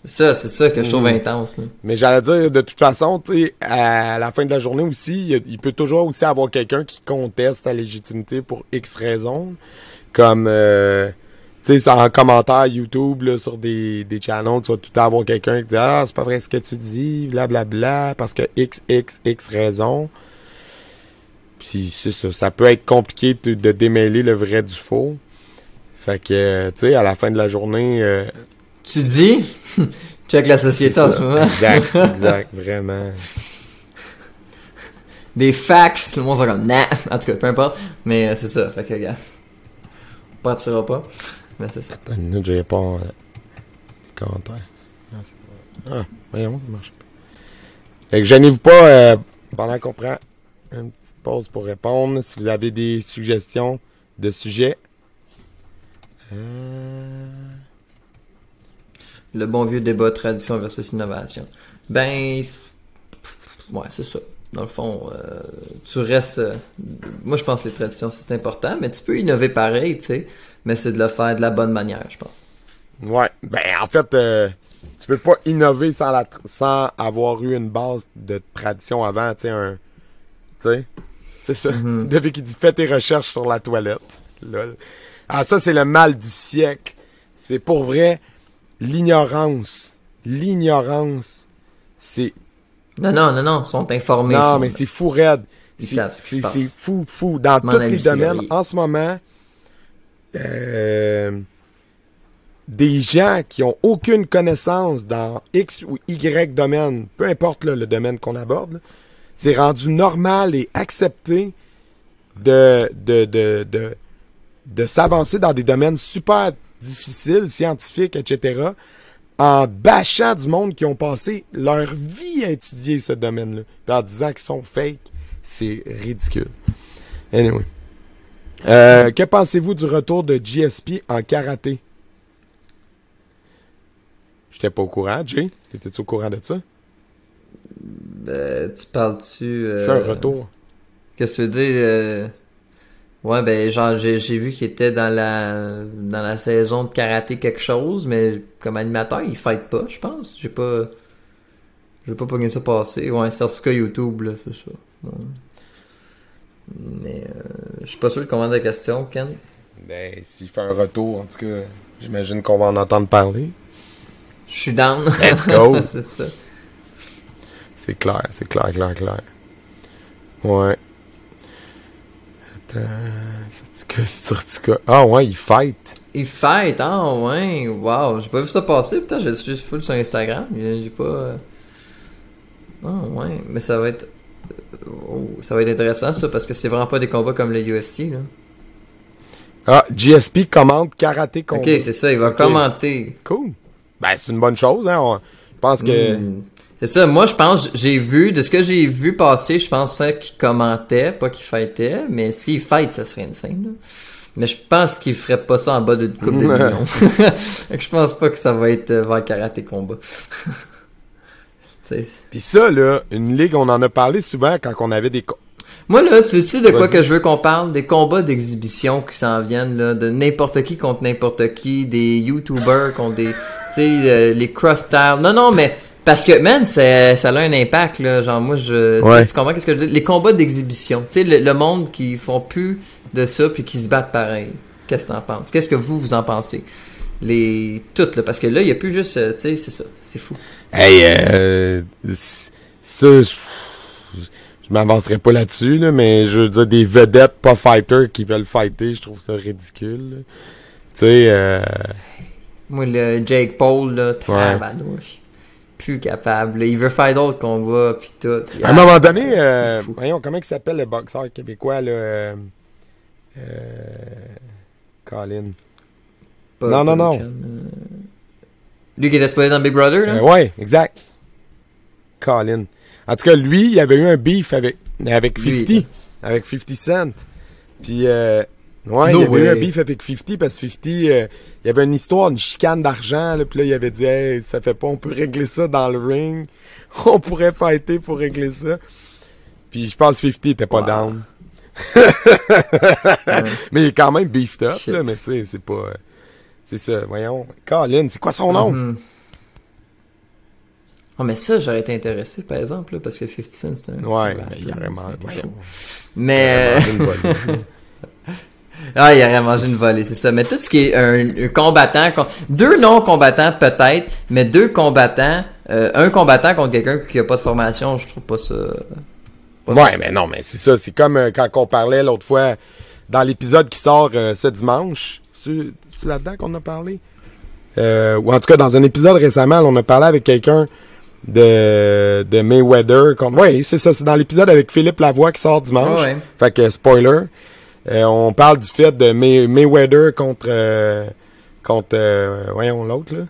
Speaker 1: C'est ça que je trouve intense, là.
Speaker 2: Mais j'allais dire, de toute façon, tu sais, à la fin de la journée aussi, il peut toujours aussi avoir quelqu'un qui conteste la légitimité pour X raisons. Comme, tu sais, en commentaire YouTube, là, sur des channels, tu vas tout le temps avoir quelqu'un qui dit « Ah, c'est pas vrai ce que tu dis, blablabla, parce que X raison. » Puis c'est ça, ça peut être compliqué de démêler le vrai du faux. Fait que, tu sais, à la fin de la journée...
Speaker 1: Tu dis? Check la société en ce moment.
Speaker 2: Exact, vraiment.
Speaker 1: Des facts, le monde sont comme nah. En tout cas, peu importe. Mais c'est ça. Fait que, gars. On partira pas. Mais c'est ça.
Speaker 2: Attends une minute, je réponds les commentaires. Ah, voyons, ça marche pas. Fait que gênez-vous pas pendant qu'on prend une petite pause pour répondre. Si vous avez des suggestions de sujets.
Speaker 1: Le bon vieux débat tradition versus innovation. Ben, ouais, c'est ça. Dans le fond, tu restes... moi, je pense que les traditions, c'est important, mais tu peux innover pareil, tu sais, mais c'est de le faire de la bonne manière, je pense.
Speaker 2: Ouais, ben en fait, tu peux pas innover sans avoir eu une base de tradition avant, tu sais, c'est ça.
Speaker 1: Mm-hmm.
Speaker 2: Depuis qu'il dit « Fais tes recherches sur la toilette ». Lol. Ah, ça, c'est le mal du siècle. C'est pour vrai... L'ignorance, c'est...
Speaker 1: Non, ils sont informés.
Speaker 2: Non, mais c'est fou raide.
Speaker 1: Ils savent ce qui se passe.
Speaker 2: C'est fou. Dans tous les domaines, en ce moment, des gens qui ont aucune connaissance dans X ou Y domaine, peu importe là, le domaine qu'on aborde, là, c'est rendu normal et accepté de s'avancer dans des domaines super difficiles, scientifiques, etc., en bâchant du monde qui ont passé leur vie à étudier ce domaine-là, puis en disant qu'ils sont fake. C'est ridicule. Anyway. Que pensez-vous du retour de GSP en karaté? J'étais pas au courant, Jay. T'étais-tu au courant de ça?
Speaker 1: Tu parles-tu...
Speaker 2: Fais un retour.
Speaker 1: Qu'est-ce que tu veux dire? Ouais, ben genre j'ai vu qu'il était dans la saison de karaté quelque chose, mais comme animateur, il fight pas, je pense. J'ai pas pogné ça passer. Ouais, certificat YouTube, là, c'est ça. Ouais. Mais je suis pas sûr de comprendre la question, Ken.
Speaker 2: Ben, s'il fait un retour, en tout cas, j'imagine qu'on va en entendre parler.
Speaker 1: Je suis down.
Speaker 2: Let's go!
Speaker 1: C'est ça.
Speaker 2: C'est clair. Ouais. Ah ouais, il fight.
Speaker 1: Il fight, ah ouais, wow, j'ai pas vu ça passer, putain, je suis full sur Instagram, j'ai pas... Ah ouais, mais ça va être intéressant ça, parce que c'est vraiment pas des combats comme le UFC, là.
Speaker 2: Ah, GSP commente karaté combat.
Speaker 1: Ok, c'est ça, il va commenter.
Speaker 2: Cool. Ben, c'est une bonne chose, hein, je pense que...
Speaker 1: C'est ça, moi je pense, de ce que j'ai vu passer, je pense ça qu'il commentait, pas qu'il fightait, mais s'il fight, ça serait insane, là. Mais je pense qu'il ferait pas ça en bas d'une coupe de millions. Je pense pas que ça va être vers karaté combat.
Speaker 2: Puis ça, là, une ligue, on en a parlé souvent quand on avait des...
Speaker 1: Moi, là, tu sais de quoi que je veux qu'on parle? Des combats d'exhibition qui s'en viennent, là, de n'importe qui contre n'importe qui, des YouTubers contre des... Tu sais, les cross-style. Non, mais... Parce que, man, ça a un impact, là. Genre, moi, tu comprends qu'est-ce que je dis? Les combats d'exhibition. Tu sais, le monde qui font plus de ça puis qui se battent pareil. Qu'est-ce que t'en penses? Qu'est-ce que vous en pensez? Toutes, là. Parce que là, il y a plus juste, tu sais, c'est ça. C'est fou.
Speaker 2: Hey, ça, je m'avancerai pas là-dessus, là, mais je veux dire, des vedettes pas fighters qui veulent fighter, je trouve ça ridicule. Tu sais,
Speaker 1: Moi, le Jake Paul, là, tabarnouche. Plus capable. Là. Il veut faire d'autres combats, pis tout. Pis,
Speaker 2: à un moment donné, voyons, comment il s'appelle le boxeur québécois, là? Colin. Non.
Speaker 1: Lui qui était spoilé dans Big Brother, là?
Speaker 2: Ouais, exact. Colin. En tout cas, lui, il avait eu un beef avec 50. Avec 50 Cent. Puis, il avait eu un beef avec 50 parce que 50, il y avait une histoire, une chicane d'argent, là, puis là, il avait dit, hey, ça fait pas, on peut régler ça dans le ring. On pourrait fighter pour régler ça. Puis, je pense que 50 était pas down. Mais il est quand même beefed up,
Speaker 1: Shit.
Speaker 2: là, mais tu sais, c'est pas... c'est ça, voyons. Colin, c'est quoi son nom?
Speaker 1: Mhm. Oh, mais ça, j'aurais été intéressé, par exemple, là, parce que 50 Cent, c'est un...
Speaker 2: Ouais,
Speaker 1: c'est
Speaker 2: mais il aurait mangé... voyons.
Speaker 1: Mais...
Speaker 2: Il aurait mangé une volée.
Speaker 1: Ah, il aurait mangé une volée, c'est ça. Mais tout ce qui est un combattant... Deux non-combattants, peut-être, mais deux combattants... un combattant contre quelqu'un qui a pas de formation, je trouve pas ça...
Speaker 2: Ouais, mais non, mais c'est ça. C'est comme quand on parlait l'autre fois dans l'épisode qui sort ce dimanche. C'est là-dedans qu'on a parlé? Ou en tout cas, dans un épisode récemment, on a parlé avec quelqu'un de Mayweather. Oui, c'est ça. C'est dans l'épisode avec Philippe Lavoie qui sort dimanche.
Speaker 1: Ouais.
Speaker 2: Fait que, spoiler. On parle du fait de Mayweather contre voyons, l'autre, là.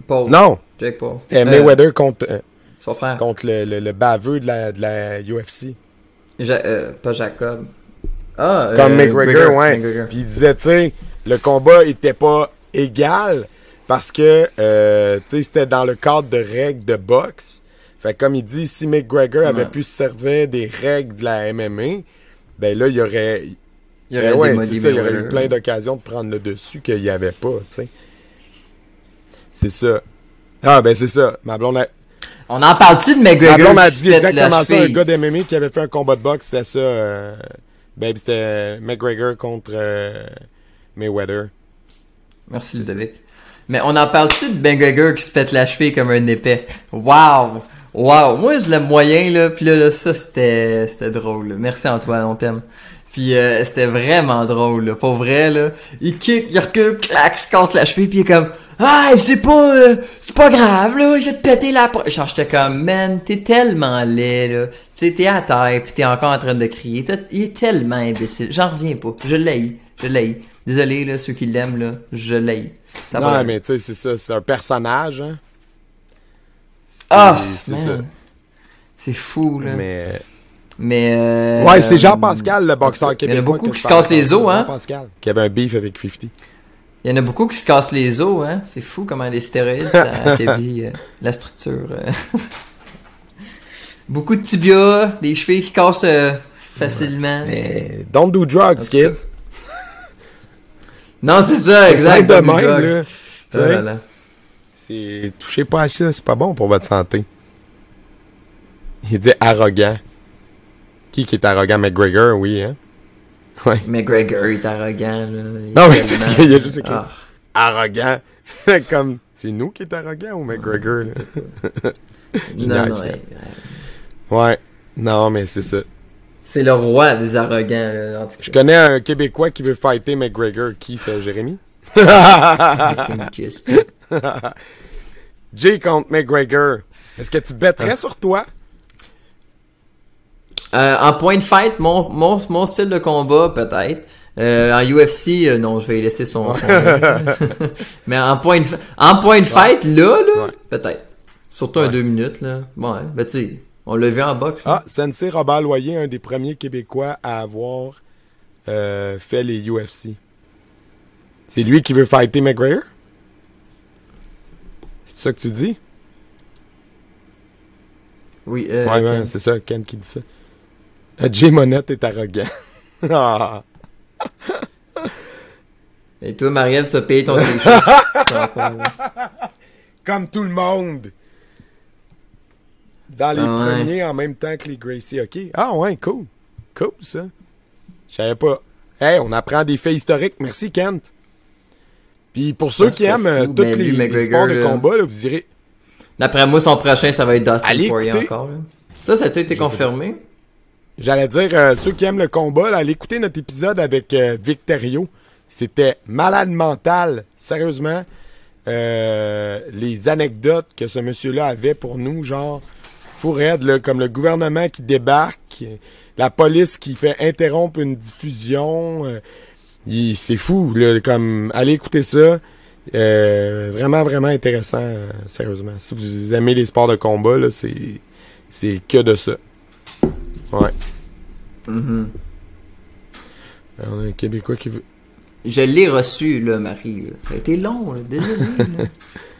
Speaker 1: Paul.
Speaker 2: Non!
Speaker 1: Jake Paul.
Speaker 2: C'était Mayweather contre
Speaker 1: Son frère.
Speaker 2: le baveux de la UFC.
Speaker 1: Pas Jacob. Ah,
Speaker 2: Comme McGregor, ouais.
Speaker 1: McGregor.
Speaker 2: Puis il disait, tu sais, le combat était pas égal parce que, tu sais, c'était dans le cadre de règles de boxe. Fait que comme il dit, si McGregor avait pu se servir des règles de la MMA, ben là, il y aurait...
Speaker 1: Il y aurait
Speaker 2: ouais,
Speaker 1: démoli
Speaker 2: c'est ça, il y aurait eu
Speaker 1: Mayweather.
Speaker 2: plein d'occasions de prendre le dessus qu'il n'y avait pas, tu sais. C'est ça. Ah, ben c'est ça. Ma blonde a...
Speaker 1: On en parle-tu de
Speaker 2: Ma
Speaker 1: McGregor
Speaker 2: blonde a
Speaker 1: qui se
Speaker 2: dit
Speaker 1: pète
Speaker 2: exactement
Speaker 1: la
Speaker 2: ça. Un
Speaker 1: cheville?
Speaker 2: gars d'MMA qui avait fait un combat de boxe, c'était ça. Ben, c'était McGregor contre Mayweather.
Speaker 1: Merci Ludovic. Mais on en parle-tu de McGregor qui se pète la cheville comme un épais? Wow! Wow! Moi, je l'aime moyen, là. Puis là, ça, c'était drôle, là. Merci Antoine, on t'aime. Puis c'était vraiment drôle, là. Pour vrai, là. Il kick, il recule, clac, se casse la cheville, puis il est comme... Ah, c'est pas grave, là. Je vais te péter la... Genre, j'étais comme, man, t'es tellement laid, là. Tu sais, t'es à terre, pis t'es encore en train de crier. Il est tellement imbécile. J'en reviens pas. Je l'haïs. Désolé, là, ceux qui l'aiment, là. Je l'haïs. Ça
Speaker 2: Non,
Speaker 1: va.
Speaker 2: mais tu sais, c'est ça. C'est un personnage, hein.
Speaker 1: Ah!
Speaker 2: C'est
Speaker 1: man.
Speaker 2: ça.
Speaker 1: C'est fou, là.
Speaker 2: Mais ouais, c'est Jean-Pascal, le boxeur
Speaker 1: il y en
Speaker 2: québécois.
Speaker 1: a beaucoup
Speaker 2: que
Speaker 1: qui
Speaker 2: je
Speaker 1: se
Speaker 2: parle
Speaker 1: cassent les os, hein.
Speaker 2: Jean-Pascal, qui avait un beef avec 50.
Speaker 1: Il y en a beaucoup qui se cassent les os, hein. C'est fou comment les stéroïdes, ça affaiblit la structure. Beaucoup de tibias, des chevilles qui cassent facilement.
Speaker 2: Mais don't do drugs, kids.
Speaker 1: Non, c'est ça,
Speaker 2: C'est
Speaker 1: exact.
Speaker 2: simple de
Speaker 1: don't do
Speaker 2: même,
Speaker 1: drugs.
Speaker 2: là. Tu
Speaker 1: Oh
Speaker 2: sais,
Speaker 1: là là.
Speaker 2: c'est... Touchez pas à ça, c'est pas bon pour votre santé. Il dit arrogant. Qui est arrogant? McGregor, oui, hein? Ouais.
Speaker 1: McGregor est arrogant, là.
Speaker 2: Non, mais c'est parce qu'il y a juste écrit
Speaker 1: Ah.
Speaker 2: arrogant. Comme, c'est nous qui est arrogant ou McGregor, là?
Speaker 1: Non, non,
Speaker 2: Génial. Ouais. Non, mais c'est ça.
Speaker 1: c'est le roi des arrogants, là, en tout
Speaker 2: Je
Speaker 1: cas.
Speaker 2: connais un Québécois qui veut fighter McGregor. Qui, c'est Jérémy?
Speaker 1: C'est une kiss.
Speaker 2: Jay contre McGregor. Est-ce que tu bêterais sur toi?
Speaker 1: En point de fight, mon style de combat, peut-être. En UFC, non, je vais laisser son mais en point de fight, là,
Speaker 2: Ouais.
Speaker 1: peut-être. Surtout un 2 minutes, là. Bon, ouais, ben tu sais, on l'a vu en boxe. là.
Speaker 2: Ah, Sensei Robert Loyer, un des premiers Québécois à avoir fait les UFC. C'est lui qui veut fighter McGregor? C'est ça que tu dis?
Speaker 1: Oui,
Speaker 2: Ouais,
Speaker 1: Ken.
Speaker 2: ouais, c'est ça, Ken qui dit ça. Jay Monette est arrogant. Ah.
Speaker 1: Et toi, Marielle, tu as payé ton t-shirt. C'est encore, là.
Speaker 2: Comme tout le monde. Dans les
Speaker 1: Ah ouais.
Speaker 2: premiers en même temps que les Gracie, ok? Ah ouais, cool. Cool, ça. Je savais pas. Hey, on apprend des faits historiques. Merci, Kent. Puis pour ceux
Speaker 1: Ah,
Speaker 2: qui
Speaker 1: c'est
Speaker 2: aiment
Speaker 1: fou.
Speaker 2: tous
Speaker 1: Ben,
Speaker 2: les,
Speaker 1: lui,
Speaker 2: les
Speaker 1: McGregor,
Speaker 2: sports de
Speaker 1: là.
Speaker 2: combat, là, vous direz...
Speaker 1: D'après moi, son prochain, ça va être Dustin
Speaker 2: Allez
Speaker 1: Poirier
Speaker 2: écouter.
Speaker 1: encore, là. Ça a-tu été
Speaker 2: Je
Speaker 1: confirmé?
Speaker 2: J'allais dire, ceux qui aiment le combat, là, allez écouter notre épisode avec Victorio. C'était malade mental, sérieusement. Les anecdotes que ce monsieur-là avait pour nous, genre, fou raide, là, comme le gouvernement qui débarque, la police qui fait interrompre une diffusion. C'est fou, là, comme, allez écouter ça. Vraiment, vraiment intéressant, sérieusement. Si vous aimez les sports de combat, là, c'est que de ça. Ouais.
Speaker 1: Mhm.
Speaker 2: On a un Québécois qui veut...
Speaker 1: Je l'ai reçu, là, Marie. Là. Ça a été long, là. Désolé. Là.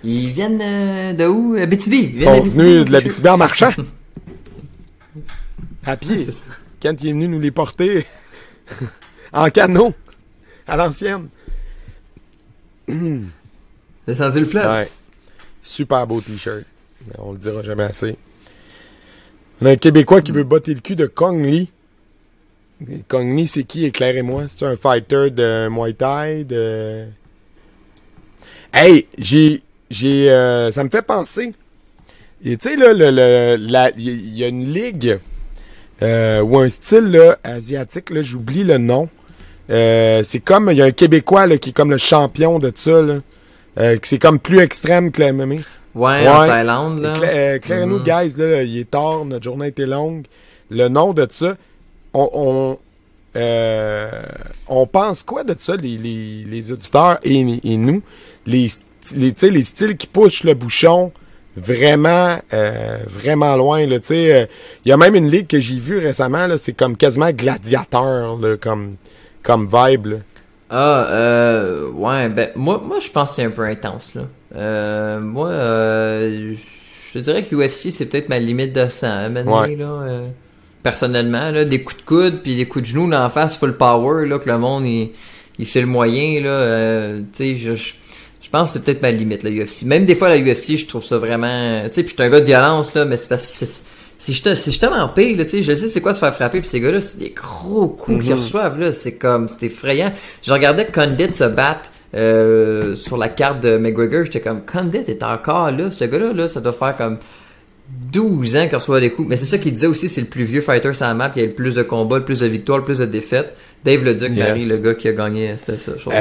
Speaker 1: Ils viennent de où? Abitibi. Ils
Speaker 2: Ils
Speaker 1: viennent
Speaker 2: sont
Speaker 1: d'Abitibi,
Speaker 2: venus de
Speaker 1: je-
Speaker 2: l'Abitibi en marchant. À pied.
Speaker 1: C'est ça.
Speaker 2: Kent, il est venu nous les porter en canot, à l'ancienne.
Speaker 1: Descendu le fleuve.
Speaker 2: Ouais. Super beau t-shirt. On le dira jamais assez. On a un Québécois qui veut botter le cul de Kong Lee. Kong Lee, c'est qui? Éclairez-moi. C'est un fighter de Muay Thai, de... Hey, ça me fait penser. Tu sais, là, il y a une ligue ou un style là, asiatique, là, j'oublie le nom. C'est comme, il y a un Québécois là, qui est comme le champion de ça, là. Que c'est comme plus extrême que la MMA.
Speaker 1: Ouais, en Thaïlande, là.
Speaker 2: Éclairez-nous, guys, là, il est tard, notre journée était longue. Le nom de ça, on pense quoi de ça, les auditeurs et nous? Les styles qui poussent le bouchon vraiment loin, là, tu sais. Il y a même une ligue que j'ai vue récemment, là, c'est comme quasiment gladiateur, là, comme vibe, là.
Speaker 1: Ouais, ben, moi, je pense que c'est un peu intense, là. Je te dirais que l'UFC, c'est peut-être ma limite de sang, maintenant, là. Personnellement, là, des coups de coude puis des coups de genoux d'en face full power, là, que le monde, il fait le moyen, là. Tu sais, je pense que c'est peut-être ma limite, la UFC. Même des fois, la UFC, je trouve ça vraiment... Tu sais, puis je suis un gars de violence, là, mais c'est parce que c'est justement pire, là, tu sais, je sais c'est quoi se faire frapper, puis ces gars-là, c'est des gros coups qu'ils reçoivent, là, c'est effrayant. Je regardais Condit se battre sur la carte de McGregor, j'étais comme, Condit est encore là, ce gars-là, là, ça doit faire comme 12 ans qu'il reçoit des coups. Mais c'est ça qu'il disait aussi, c'est le plus vieux fighter sur la map, il a le plus de combats, le plus de victoires, le plus de défaites. Dave Leduc, Marie, le gars qui a gagné, c'était ça, chose.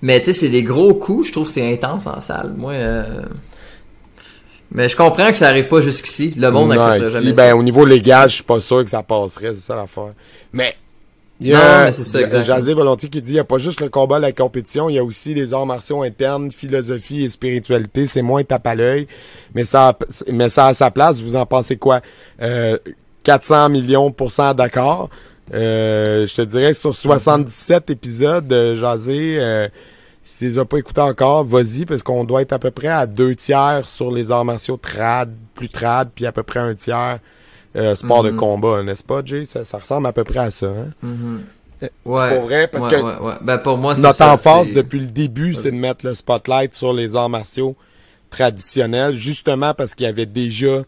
Speaker 1: Mais tu sais, c'est des gros coups, je trouve que c'est intense en salle. Moi, mais je comprends que ça arrive pas jusqu'ici. Le monde n'accepte jamais ça.
Speaker 2: Au niveau légal, je suis pas sûr que ça passerait, c'est ça l'affaire. Mais il y a,
Speaker 1: non, mais c'est ça, exactement.
Speaker 2: Jazé Volontiers qui dit, il n'y a pas juste le combat, la compétition, il y a aussi les arts martiaux internes, philosophie et spiritualité. C'est moins tape à l'œil, mais ça a sa place. Vous en pensez quoi? 400 millions % d'accord. Je te dirais que sur 77 épisodes, Jazé, si tu les as pas écoutés encore, vas-y, parce qu'on doit être à peu près à 2/3 sur les arts martiaux plus trad, puis à peu près 1/3 sport de combat, n'est-ce pas, Jay? Ça ressemble à peu près à ça, hein?
Speaker 1: Ouais.
Speaker 2: Pour vrai, parce que
Speaker 1: Ben, pour moi, c'est
Speaker 2: notre
Speaker 1: ça,
Speaker 2: emphase depuis le début, c'est de mettre le spotlight sur les arts martiaux traditionnels, justement parce qu'il y avait déjà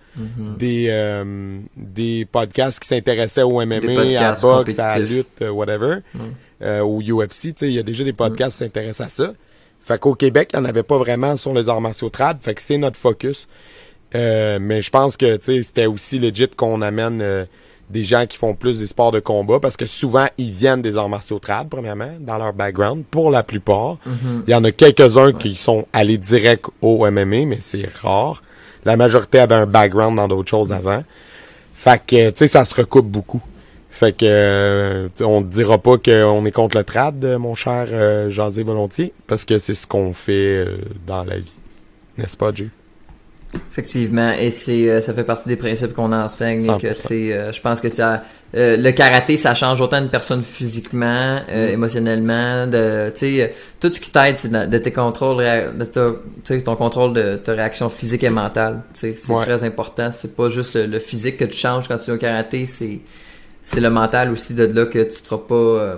Speaker 2: des podcasts qui s'intéressaient au MMA, à boxe, à la lutte, whatever, au UFC, tu sais, il y a déjà des podcasts qui s'intéressent à ça. Fait qu'au Québec, il n'y en avait pas vraiment sur les arts martiaux trad, fait que c'est notre focus. Mais je pense que, tu sais, c'était aussi legit qu'on amène des gens qui font plus des sports de combat, parce que souvent, ils viennent des arts martiaux trad, premièrement, dans leur background, pour la plupart. Il y en a quelques-uns qui sont allés direct au MMA, mais c'est rare. La majorité avait un background dans d'autres choses avant. Fait que, tu sais, ça se recoupe beaucoup. Fait que, on te dira pas qu'on est contre le trad, mon cher Jazé Volontiers, parce que c'est ce qu'on fait dans la vie. N'est-ce pas, Jay?
Speaker 1: Effectivement, et ça fait partie des principes qu'on enseigne, et que je pense que ça le karaté, ça change autant une personne physiquement, émotionnellement, tu sais, tout ce qui t'aide, c'est de tes contrôles, ton contrôle de ta réaction physique et mentale, tu sais, c'est très important. C'est pas juste le physique que tu changes quand tu es au karaté, c'est le mental aussi, de là que tu te feras pas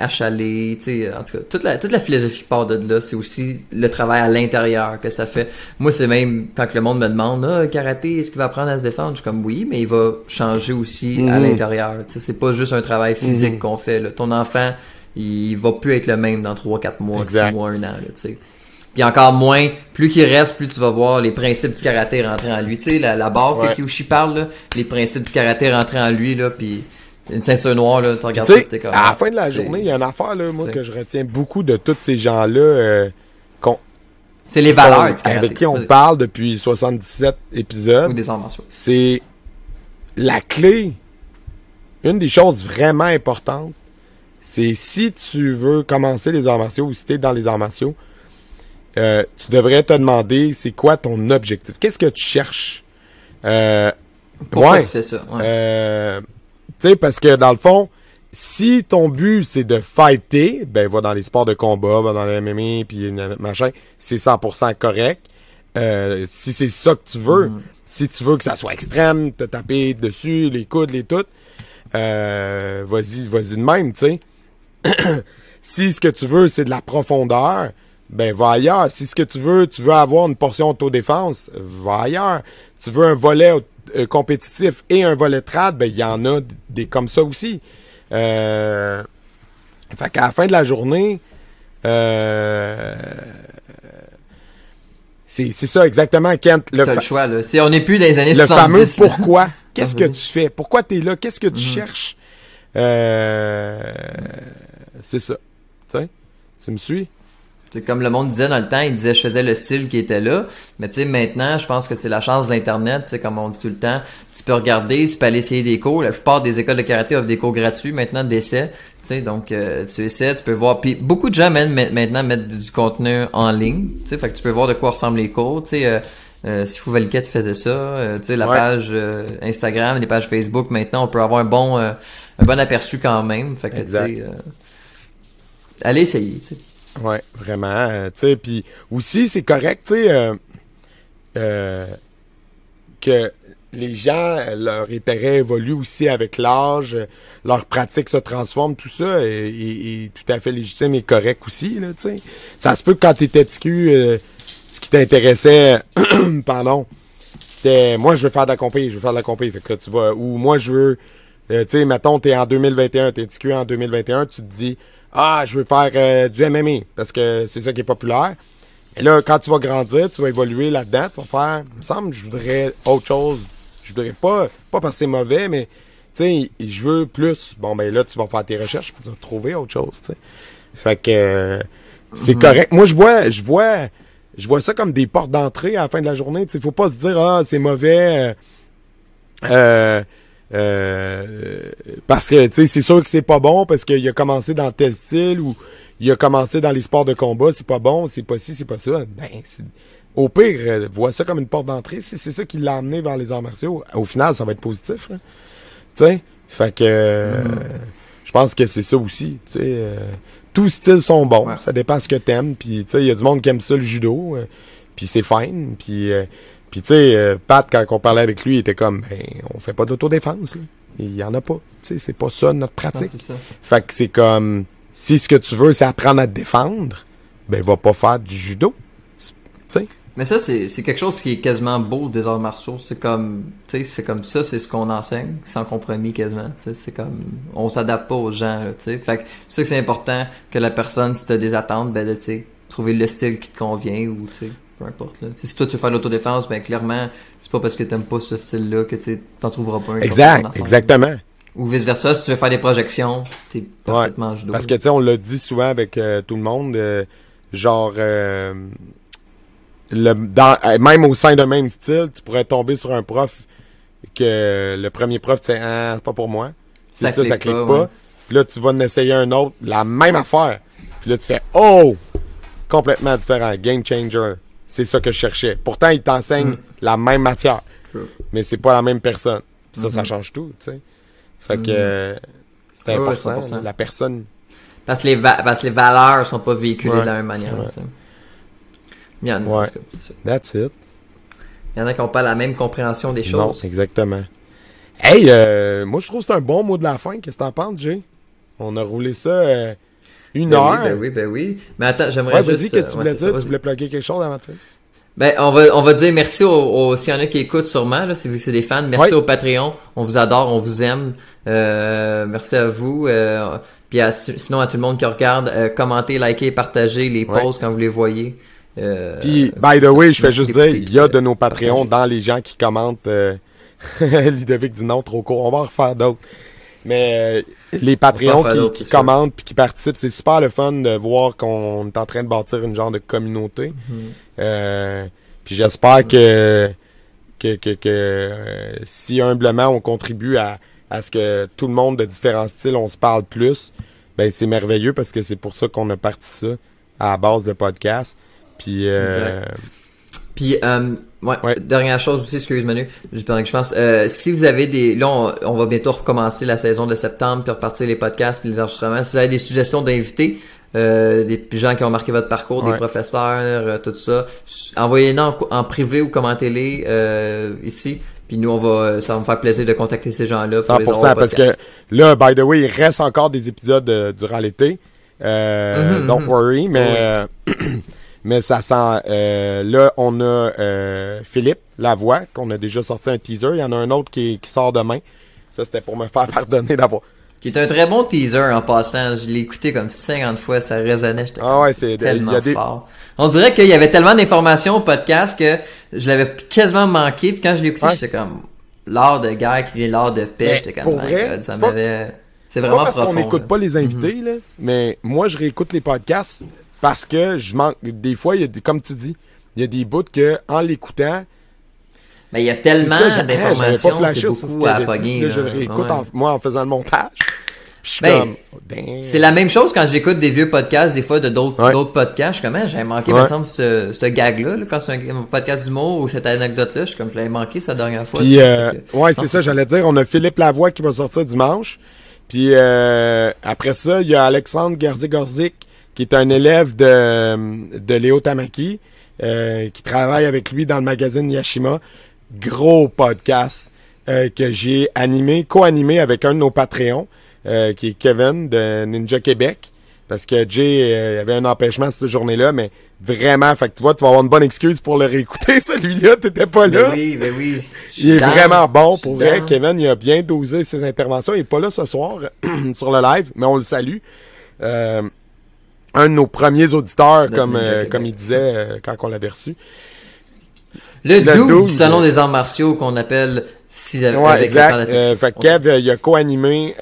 Speaker 1: achaler, tu sais, en tout cas, toute la philosophie qui part de là, c'est aussi le travail à l'intérieur que ça fait. Moi, c'est même quand le monde me demande, karaté, est-ce qu'il va apprendre à se défendre? Je suis comme, oui, mais il va changer aussi à l'intérieur. Tu sais, c'est pas juste un travail physique qu'on fait, là. Ton enfant, il va plus être le même dans 3-4 mois, 6 mois, 1 an, là, tu sais. Puis encore moins, plus qu'il reste, plus tu vas voir les principes du karaté rentrer en lui. Tu sais, la barre que Kyushi parle, là, les principes du karaté rentrer en lui, là, puis une ceinture noire, là, tu regardes ça, t'es comme...
Speaker 2: À la fin de la journée, il y a une affaire, là, moi, que je retiens beaucoup de tous ces gens-là,
Speaker 1: c'est les valeurs du karaté.
Speaker 2: Avec qui on parle depuis 77 épisodes.
Speaker 1: Ou des arts martiaux.
Speaker 2: C'est la clé. Une des choses vraiment importantes, c'est si tu veux commencer les arts martiaux ou si t'es dans les arts martiaux, tu devrais te demander c'est quoi ton objectif. Qu'est-ce que tu cherches?
Speaker 1: Pourquoi tu fais ça?
Speaker 2: Tu sais, parce que dans le fond, si ton but c'est de fighter, ben va dans les sports de combat, va dans le MMA, puis machin, c'est 100% correct. Si c'est ça que tu veux, Si tu veux que ça soit extrême, te taper dessus, les coudes, les toutes, vas-y de même, tu sais. Si ce que tu veux, c'est de la profondeur, ben va ailleurs. Si ce que tu veux avoir une portion autodéfense, va ailleurs. Tu veux un volet compétitif et un volet trad, ben il y en a des comme ça aussi. Fait qu'à la fin de la journée, c'est ça exactement, Kent.
Speaker 1: T'as le choix, là. On n'est plus dans les années
Speaker 2: le
Speaker 1: 70.
Speaker 2: Le fameux pourquoi. Qu'est-ce que tu fais? Pourquoi t'es là? Qu'est-ce que tu cherches? C'est ça. Tu me suis?
Speaker 1: C'est comme le monde disait dans le temps, il disait je faisais le style qui était là, mais tu sais maintenant, je pense que c'est la chance de l'internet, tu sais comme on dit tout le temps, tu peux regarder, tu peux aller essayer des cours, la plupart des écoles de karaté offrent des cours gratuits maintenant d'essai, tu sais donc tu essaies, tu peux voir, puis beaucoup de gens maintenant mettent du contenu en ligne, tu sais fait que tu peux voir de quoi ressemblent les cours, tu sais si Fouvalquette faisait ça, tu sais la page Instagram, les pages Facebook maintenant, on peut avoir un bon aperçu quand même, fait que tu sais allez essayer, tu sais.
Speaker 2: Ouais, vraiment, tu sais, puis aussi, c'est correct, tu sais, que les gens, leur intérêt évolue aussi avec l'âge, leur pratique se transforme, tout ça est tout à fait légitime et correct aussi, là, tu sais. Ça se peut que quand t'étais TQ, ce qui t'intéressait, pardon, c'était, moi, je veux faire de la compé, fait que là, tu vas, ou moi, je veux, tu sais, mettons, t'es en 2021, t'es TQ en 2021, tu te dis, je veux faire du MMA parce que c'est ça qui est populaire. Et là, quand tu vas grandir, tu vas évoluer là-dedans, tu vas faire, il me semble, je voudrais autre chose. Je voudrais pas parce que c'est mauvais, mais tu sais, je veux plus. Bon, ben là, tu vas faire tes recherches pour trouver autre chose, tu sais. Fait que c'est correct. Moi, je vois ça comme des portes d'entrée à la fin de la journée. Tu sais, faut pas se dire, c'est mauvais. Parce que tu sais c'est sûr que c'est pas bon parce qu'il a commencé dans tel style ou il a commencé dans les sports de combat, c'est pas bon, c'est pas ci, c'est pas ça. Ben au pire, vois ça comme une porte d'entrée, si c'est ça qui l'a amené vers les arts martiaux, au final ça va être positif. Tu sais, fait que je pense que c'est ça aussi, tu sais, tous styles sont bons, ça dépend ce que t'aimes, puis tu sais il y a du monde qui aime ça le judo, puis c'est fine, puis tu sais, Pat, quand on parlait avec lui, il était comme, on fait pas d'autodéfense, là. Il y en a pas. Tu sais, c'est pas ça notre pratique. Non, c'est ça. Fait que c'est comme, si ce que tu veux, c'est apprendre à te défendre, ben, va pas faire du judo. Tu sais.
Speaker 1: Mais ça, c'est quelque chose qui est quasiment beau des arts martiaux. C'est comme, tu sais, c'est comme ça, c'est ce qu'on enseigne, sans compromis quasiment. Tu sais, c'est comme, on s'adapte pas aux gens, là, tu sais. Fait que c'est ça que c'est important que la personne, si t'as des attentes, ben, tu sais, trouver le style qui te convient ou, tu sais. Peu importe, là. Si toi tu veux faire l'autodéfense, ben clairement, c'est pas parce que t'aimes pas ce style-là que tu t'en trouveras pas un.
Speaker 2: Exactement.
Speaker 1: Ou vice-versa, si tu veux faire des projections, t'es parfaitement judo.
Speaker 2: Parce que tu sais, on l'a dit souvent avec tout le monde, genre même au sein d'un même style, tu pourrais tomber sur un prof que le premier prof, tu sais, c'est pas pour moi. C'est ça clique pas. Ouais. Puis là, tu vas en essayer un autre, la même affaire. Puis là, tu fais complètement différent, game changer. C'est ça que je cherchais. Pourtant, il t'enseigne la même matière. Mais c'est pas la même personne. Puis ça change tout, tu sais. Fait que c'est important, la personne.
Speaker 1: Parce que les valeurs sont pas véhiculées de la même manière. Il y en a, c'est ça.
Speaker 2: That's it.
Speaker 1: Il y en a qui n'ont pas la même compréhension des choses.
Speaker 2: Non, exactement. Hey, moi je trouve que c'est un bon mot de la fin. Qu'est-ce que t'en penses, Jay? On a roulé ça... Une heure?
Speaker 1: Ben oui. Mais attends, j'aimerais juste...
Speaker 2: Vas-y, qu'est-ce que tu voulais dire? Tu voulais plugger quelque chose avant de faire?
Speaker 1: Ben, on va dire merci s'il y en a qui écoutent sûrement, là, si c'est des fans. Merci au Patreon. On vous adore, on vous aime. Merci à vous. Puis sinon, à tout le monde qui regarde, commentez, likez, partagez les posts quand vous les voyez.
Speaker 2: Puis, by the way, je fais juste dire, il y a de nos Patreons dans les gens qui commentent. Ludovic dit non, trop court. On va en refaire d'autres. Mais les Patreons qui commentent puis qui participent, c'est super le fun de voir qu'on est en train de bâtir une genre de communauté. Puis j'espère que si humblement on contribue à ce que tout le monde de différents styles, on se parle plus, ben c'est merveilleux parce que c'est pour ça qu'on a parti ça à la base de podcast. Puis
Speaker 1: Puis, dernière chose aussi, excuse Manu, juste pendant que je pense, si vous avez des, là, on va bientôt recommencer la saison de septembre, puis repartir les podcasts, puis les enregistrements. Si vous avez des suggestions d'invités, des gens qui ont marqué votre parcours, des professeurs, tout ça. Envoyez-les en privé ou commentez-les ici. Puis nous, ça va me faire plaisir de contacter ces gens-là pour
Speaker 2: 100%, parce que là, by the way, il reste encore des épisodes durant l'été. Don't worry, mais mais ça sent. Là, on a Philippe Lavoie, qu'on a déjà sorti un teaser. Il y en a un autre qui sort demain. Ça, c'était pour me faire pardonner d'avoir.
Speaker 1: Qui est un très bon teaser en passant. Je l'ai écouté comme 50 fois, ça résonnait. J'étais tellement fort. On dirait qu'il y avait tellement d'informations au podcast que je l'avais quasiment manqué. Puis quand je l'ai écouté, j'étais comme l'art de guerre qui devient l'art de paix. J'étais comme,
Speaker 2: pour vrai,
Speaker 1: God, ça m'avait. C'est
Speaker 2: vraiment profond. C'est pas parce qu'on n'écoute pas les invités, là, mais moi, je réécoute les podcasts parce que je manque. Des fois, il y a comme tu dis, il y a des bouts que en l'écoutant.
Speaker 1: Mais il y a tellement d'informations, c'est beaucoup à pogner.
Speaker 2: Je le réécoute moi en faisant le montage.
Speaker 1: C'est la même chose quand j'écoute des vieux podcasts, des fois de d'autres podcasts. Je suis comme, j'avais manqué, me semble, ce gag-là, quand c'est un podcast d'humour ou cette anecdote-là. Je suis comme, je l'avais manqué cette dernière fois.
Speaker 2: Puis, c'est ça, j'allais dire. On a Philippe Lavoie qui va sortir dimanche. Puis, après ça, il y a Alexandre Garzik, qui est un élève de Léo Tamaki, qui travaille avec lui dans le magazine Yashima. Gros podcast que j'ai co-animé avec un de nos Patreons. Qui est Kevin de Ninja Québec, parce que Jay avait un empêchement cette journée-là, mais vraiment, fait que tu vois, tu vas avoir une bonne excuse pour le réécouter, celui-là, t'étais pas là.
Speaker 1: Ben oui.
Speaker 2: Il est vraiment bon, pour vrai. Kevin, il a bien dosé ses interventions, il est pas là ce soir sur le live, mais on le salue. Un de nos premiers auditeurs, comme il disait quand on l'avait reçu.
Speaker 1: Le Doom du Salon des Arts Martiaux qu'on appelle...
Speaker 2: exact. Fait que Kev, il a co-animé,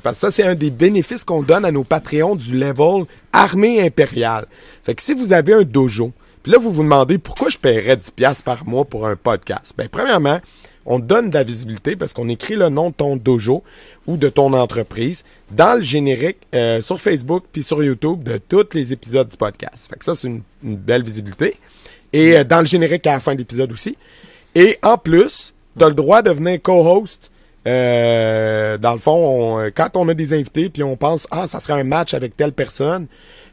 Speaker 2: parce que ça, c'est un des bénéfices qu'on donne à nos Patreons du level Armée Impériale. Fait que si vous avez un dojo, puis là, vous vous demandez pourquoi je paierais 10$ par mois pour un podcast. Ben, premièrement, on te donne de la visibilité parce qu'on écrit le nom de ton dojo ou de ton entreprise dans le générique sur Facebook puis sur YouTube de tous les épisodes du podcast. Fait que ça, c'est une belle visibilité. Et dans le générique à la fin de l'épisode aussi. Et en plus... T'as le droit de venir co-host. Dans le fond, quand on a des invités puis on pense ça serait un match avec telle personne,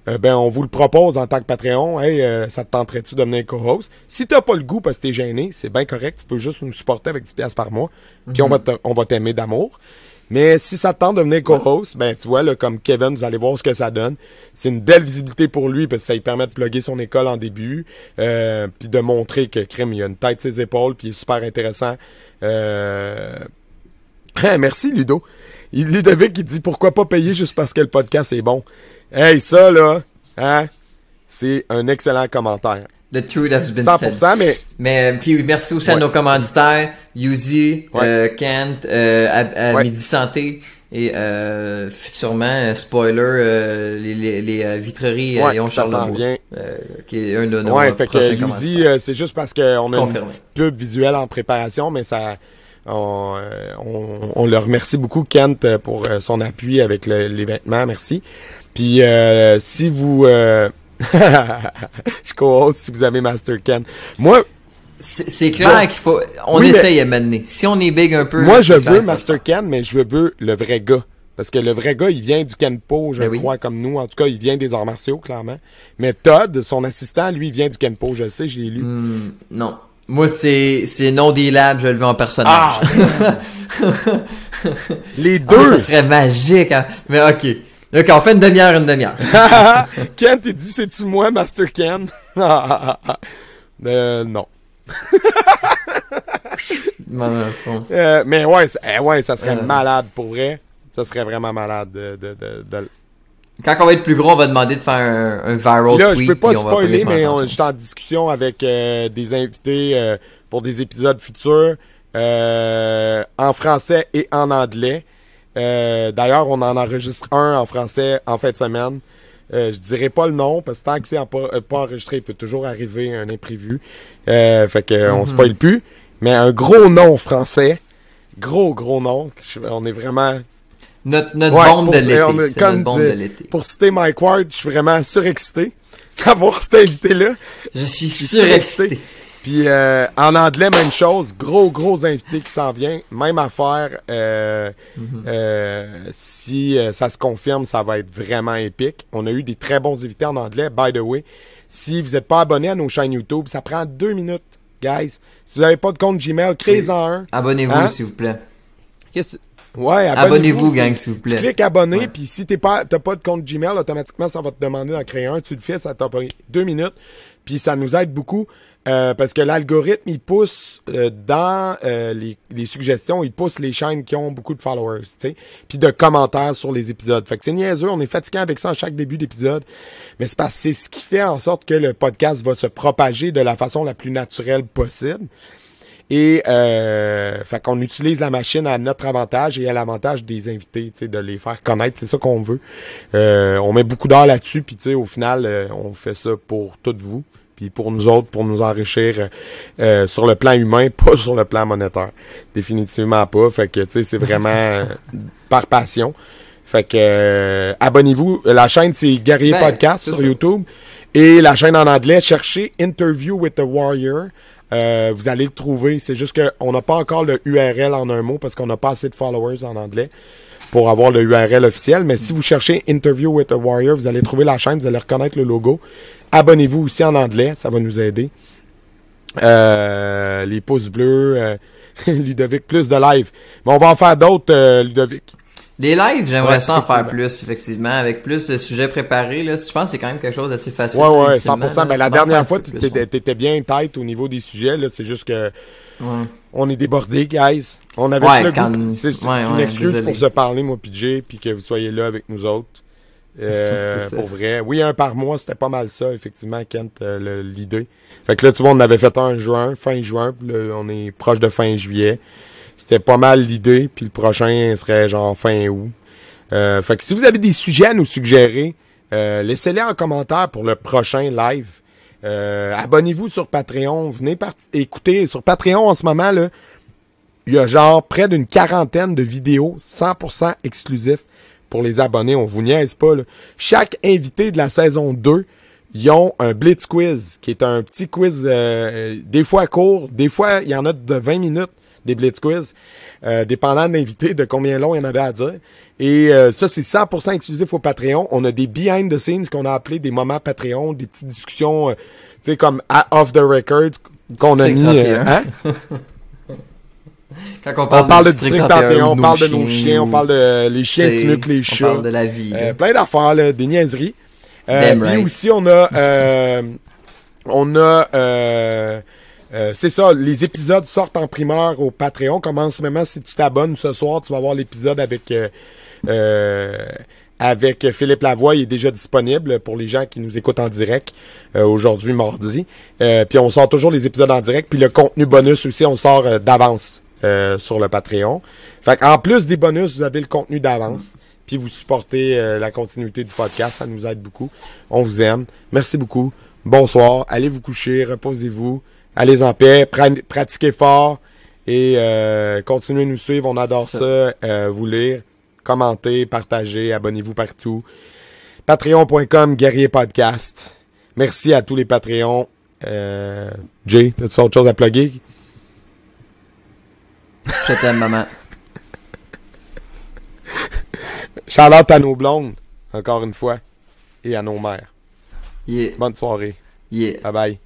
Speaker 2: on vous le propose en tant que Patreon. Hey, ça te tenterait-tu de venir co-host? Si t'as pas le goût parce que t'es gêné, c'est bien correct. Tu peux juste nous supporter avec 10$ par mois. Puis on va t'aimer d'amour. Mais si ça te tente de venir co-host, tu vois, là, comme Kevin, vous allez voir ce que ça donne. C'est une belle visibilité pour lui parce que ça lui permet de plugger son école en début, puis de montrer que Crème, il a une tête sur ses épaules, puis il est super intéressant. Merci, Ludo. Ludovic, il dit pourquoi pas payer juste parce que le podcast est bon. Hey, ça, là, c'est un excellent commentaire.
Speaker 1: The truth has been
Speaker 2: 100%,
Speaker 1: said. Mais puis merci aussi à nos commanditaires, Yuzi, Kent, à Midi Santé et futurement spoiler les vitreries Léon Charlebois, qui est un de nos prochains commanditaires.
Speaker 2: Yuzi, c'est juste parce qu'on a une petite pub visuelle en préparation, mais ça on le remercie beaucoup, Kent, pour son appui avec les vêtements, merci. Puis si vous je co-host si vous avez Master Ken. Moi,
Speaker 1: c'est clair qu'il faut. On essaye à mener. Si on est big un peu.
Speaker 2: Moi, je veux Master Ken, mais je veux le vrai gars. Parce que le vrai gars, il vient du Kenpo, je crois, comme nous. En tout cas, il vient des arts martiaux, clairement. Mais Todd, son assistant, lui, il vient du Kenpo. Je le sais, je l'ai lu.
Speaker 1: Non. Moi, c'est non des labs, je le veux en personnage.
Speaker 2: Les deux!
Speaker 1: Ça serait magique, hein? Mais ok. Donc, on fait une demi-heure.
Speaker 2: Ken, t'es dit, c'est-tu moi, Master Ken? Non. Mais ouais, ça serait malade, pour vrai. Ça serait vraiment malade
Speaker 1: Quand on va être plus gros, on va demander de faire un viral
Speaker 2: là,
Speaker 1: tweet.
Speaker 2: Je peux pas spoiler, mais je suis en discussion avec des invités pour des épisodes futurs en français et en anglais. D'ailleurs, on en enregistre un en français en fin de semaine. Je dirais pas le nom, parce que tant que c'est pas enregistré, il peut toujours arriver un imprévu. Fait que on spoil plus. Mais un gros nom français. Gros nom. On est vraiment...
Speaker 1: Notre bombe de l'été. C'est notre bombe de l'été.
Speaker 2: Pour citer Mike Ward, je suis vraiment surexcité d'avoir cet invité-là.
Speaker 1: Je suis surexcité.
Speaker 2: Puis en anglais, même chose. Gros invité qui s'en vient. Même affaire. Si ça se confirme, ça va être vraiment épique. On a eu des très bons invités en anglais. By the way, si vous n'êtes pas abonné à nos chaînes YouTube, ça prend 2 minutes, guys. Si vous n'avez pas de compte Gmail, créez-en un.
Speaker 1: Abonnez-vous, s'il vous plaît.
Speaker 2: Ouais,
Speaker 1: abonnez-vous, gang, s'il vous plaît.
Speaker 2: Tu cliques abonner, puis si t'as pas de compte Gmail, automatiquement, ça va te demander d'en créer un. Tu le fais, ça t'a pris 2 minutes. Puis ça nous aide beaucoup parce que l'algorithme, il pousse dans les suggestions, il pousse les chaînes qui ont beaucoup de followers, tu sais, puis de commentaires sur les épisodes. Fait que c'est niaiseux, on est fatigué avec ça à chaque début d'épisode, mais c'est parce que c'est ce qui fait en sorte que le podcast va se propager de la façon la plus naturelle possible. Et fait qu'on utilise la machine à notre avantage et à l'avantage des invités, tu sais, de les faire connaître, c'est ça qu'on veut. On met beaucoup d'heures là-dessus, puis tu sais, au final, on fait ça pour toutes vous, puis pour nous autres, pour nous enrichir sur le plan humain, pas sur le plan monétaire. Définitivement pas. Fait que tu sais, c'est vraiment par passion. Fait que abonnez-vous. La chaîne, c'est Guerrier Podcast sur YouTube. Et la chaîne en anglais, cherchez Interview with the Warrior. Vous allez le trouver. C'est juste qu'on n'a pas encore le URL en un mot parce qu'on n'a pas assez de followers en anglais pour avoir le URL officiel. Mais si vous cherchez Interview with a Warrior, vous allez trouver la chaîne, vous allez reconnaître le logo. Abonnez-vous aussi en anglais, ça va nous aider. Les pouces bleus, Ludovic, plus de live. Mais on va en faire d'autres, Ludovic.
Speaker 1: Les lives, j'aimerais ça en faire plus, effectivement, avec plus de sujets préparés. Là. Je pense que c'est quand même quelque chose d'assez facile.
Speaker 2: Ouais, 100%. Mais la dernière fois, t'étais bien tight au niveau des sujets. Là, c'est juste que on est débordés, guys. On avait le goût. C'est une excuse pour se parler, moi puis Jay, puis que vous soyez là avec nous autres. Pour vrai. Oui, un par mois, c'était pas mal ça, effectivement, Kent, l'idée. Fait que là, tu vois, on avait fait un fin juin, puis là, on est proche de fin juillet. C'était pas mal l'idée, puis le prochain serait genre fin août. Fait que si vous avez des sujets à nous suggérer, laissez-les en commentaire pour le prochain live. Abonnez-vous sur Patreon. Venez écouter sur Patreon en ce moment, là. Il y a genre près d'une 40aine de vidéos 100% exclusifs pour les abonnés. On vous niaise pas, là. Chaque invité de la saison 2, ils ont un Blitz Quiz, qui est un petit quiz des fois court, des fois il y en a de 20 minutes. Des Blitz Quiz, dépendant de l'invité, de combien long il y en avait à dire. Et ça, c'est 100% exclusif au Patreon. On a des behind the scenes qu'on a appelé des moments Patreon, des petites discussions, tu sais, comme off the record, qu'on a mis...
Speaker 1: Quand on parle
Speaker 2: de District 31, on parle de nos chiens, on parle de les chiens, c'est mieux que les chats.
Speaker 1: On parle de la vie.
Speaker 2: Plein d'affaires, là, des niaiseries. Puis aussi, on a... c'est ça, les épisodes sortent en primeur au Patreon. Comme en ce moment, si tu t'abonnes ce soir, tu vas voir l'épisode avec Philippe Lavoie. Il est déjà disponible pour les gens qui nous écoutent en direct aujourd'hui, mardi. Puis on sort toujours les épisodes en direct. Puis le contenu bonus aussi, on sort d'avance sur le Patreon. Fait qu'en plus des bonus, vous avez le contenu d'avance. Puis vous supportez la continuité du podcast. Ça nous aide beaucoup. On vous aime. Merci beaucoup. Bonsoir. Allez vous coucher. Reposez-vous. Allez en paix, pratiquez fort et continuez à nous suivre. On adore ça. Vous lire, commenter, partager, abonnez-vous partout. Patreon.com, Guerrier Podcast. Merci à tous les Patreons. Jay, as-tu autre chose à plugger?
Speaker 1: Je t'aime, maman.
Speaker 2: Shout-out à nos blondes, encore une fois, et à nos mères.
Speaker 1: Yeah.
Speaker 2: Bonne soirée.
Speaker 1: Yeah.
Speaker 2: Bye bye.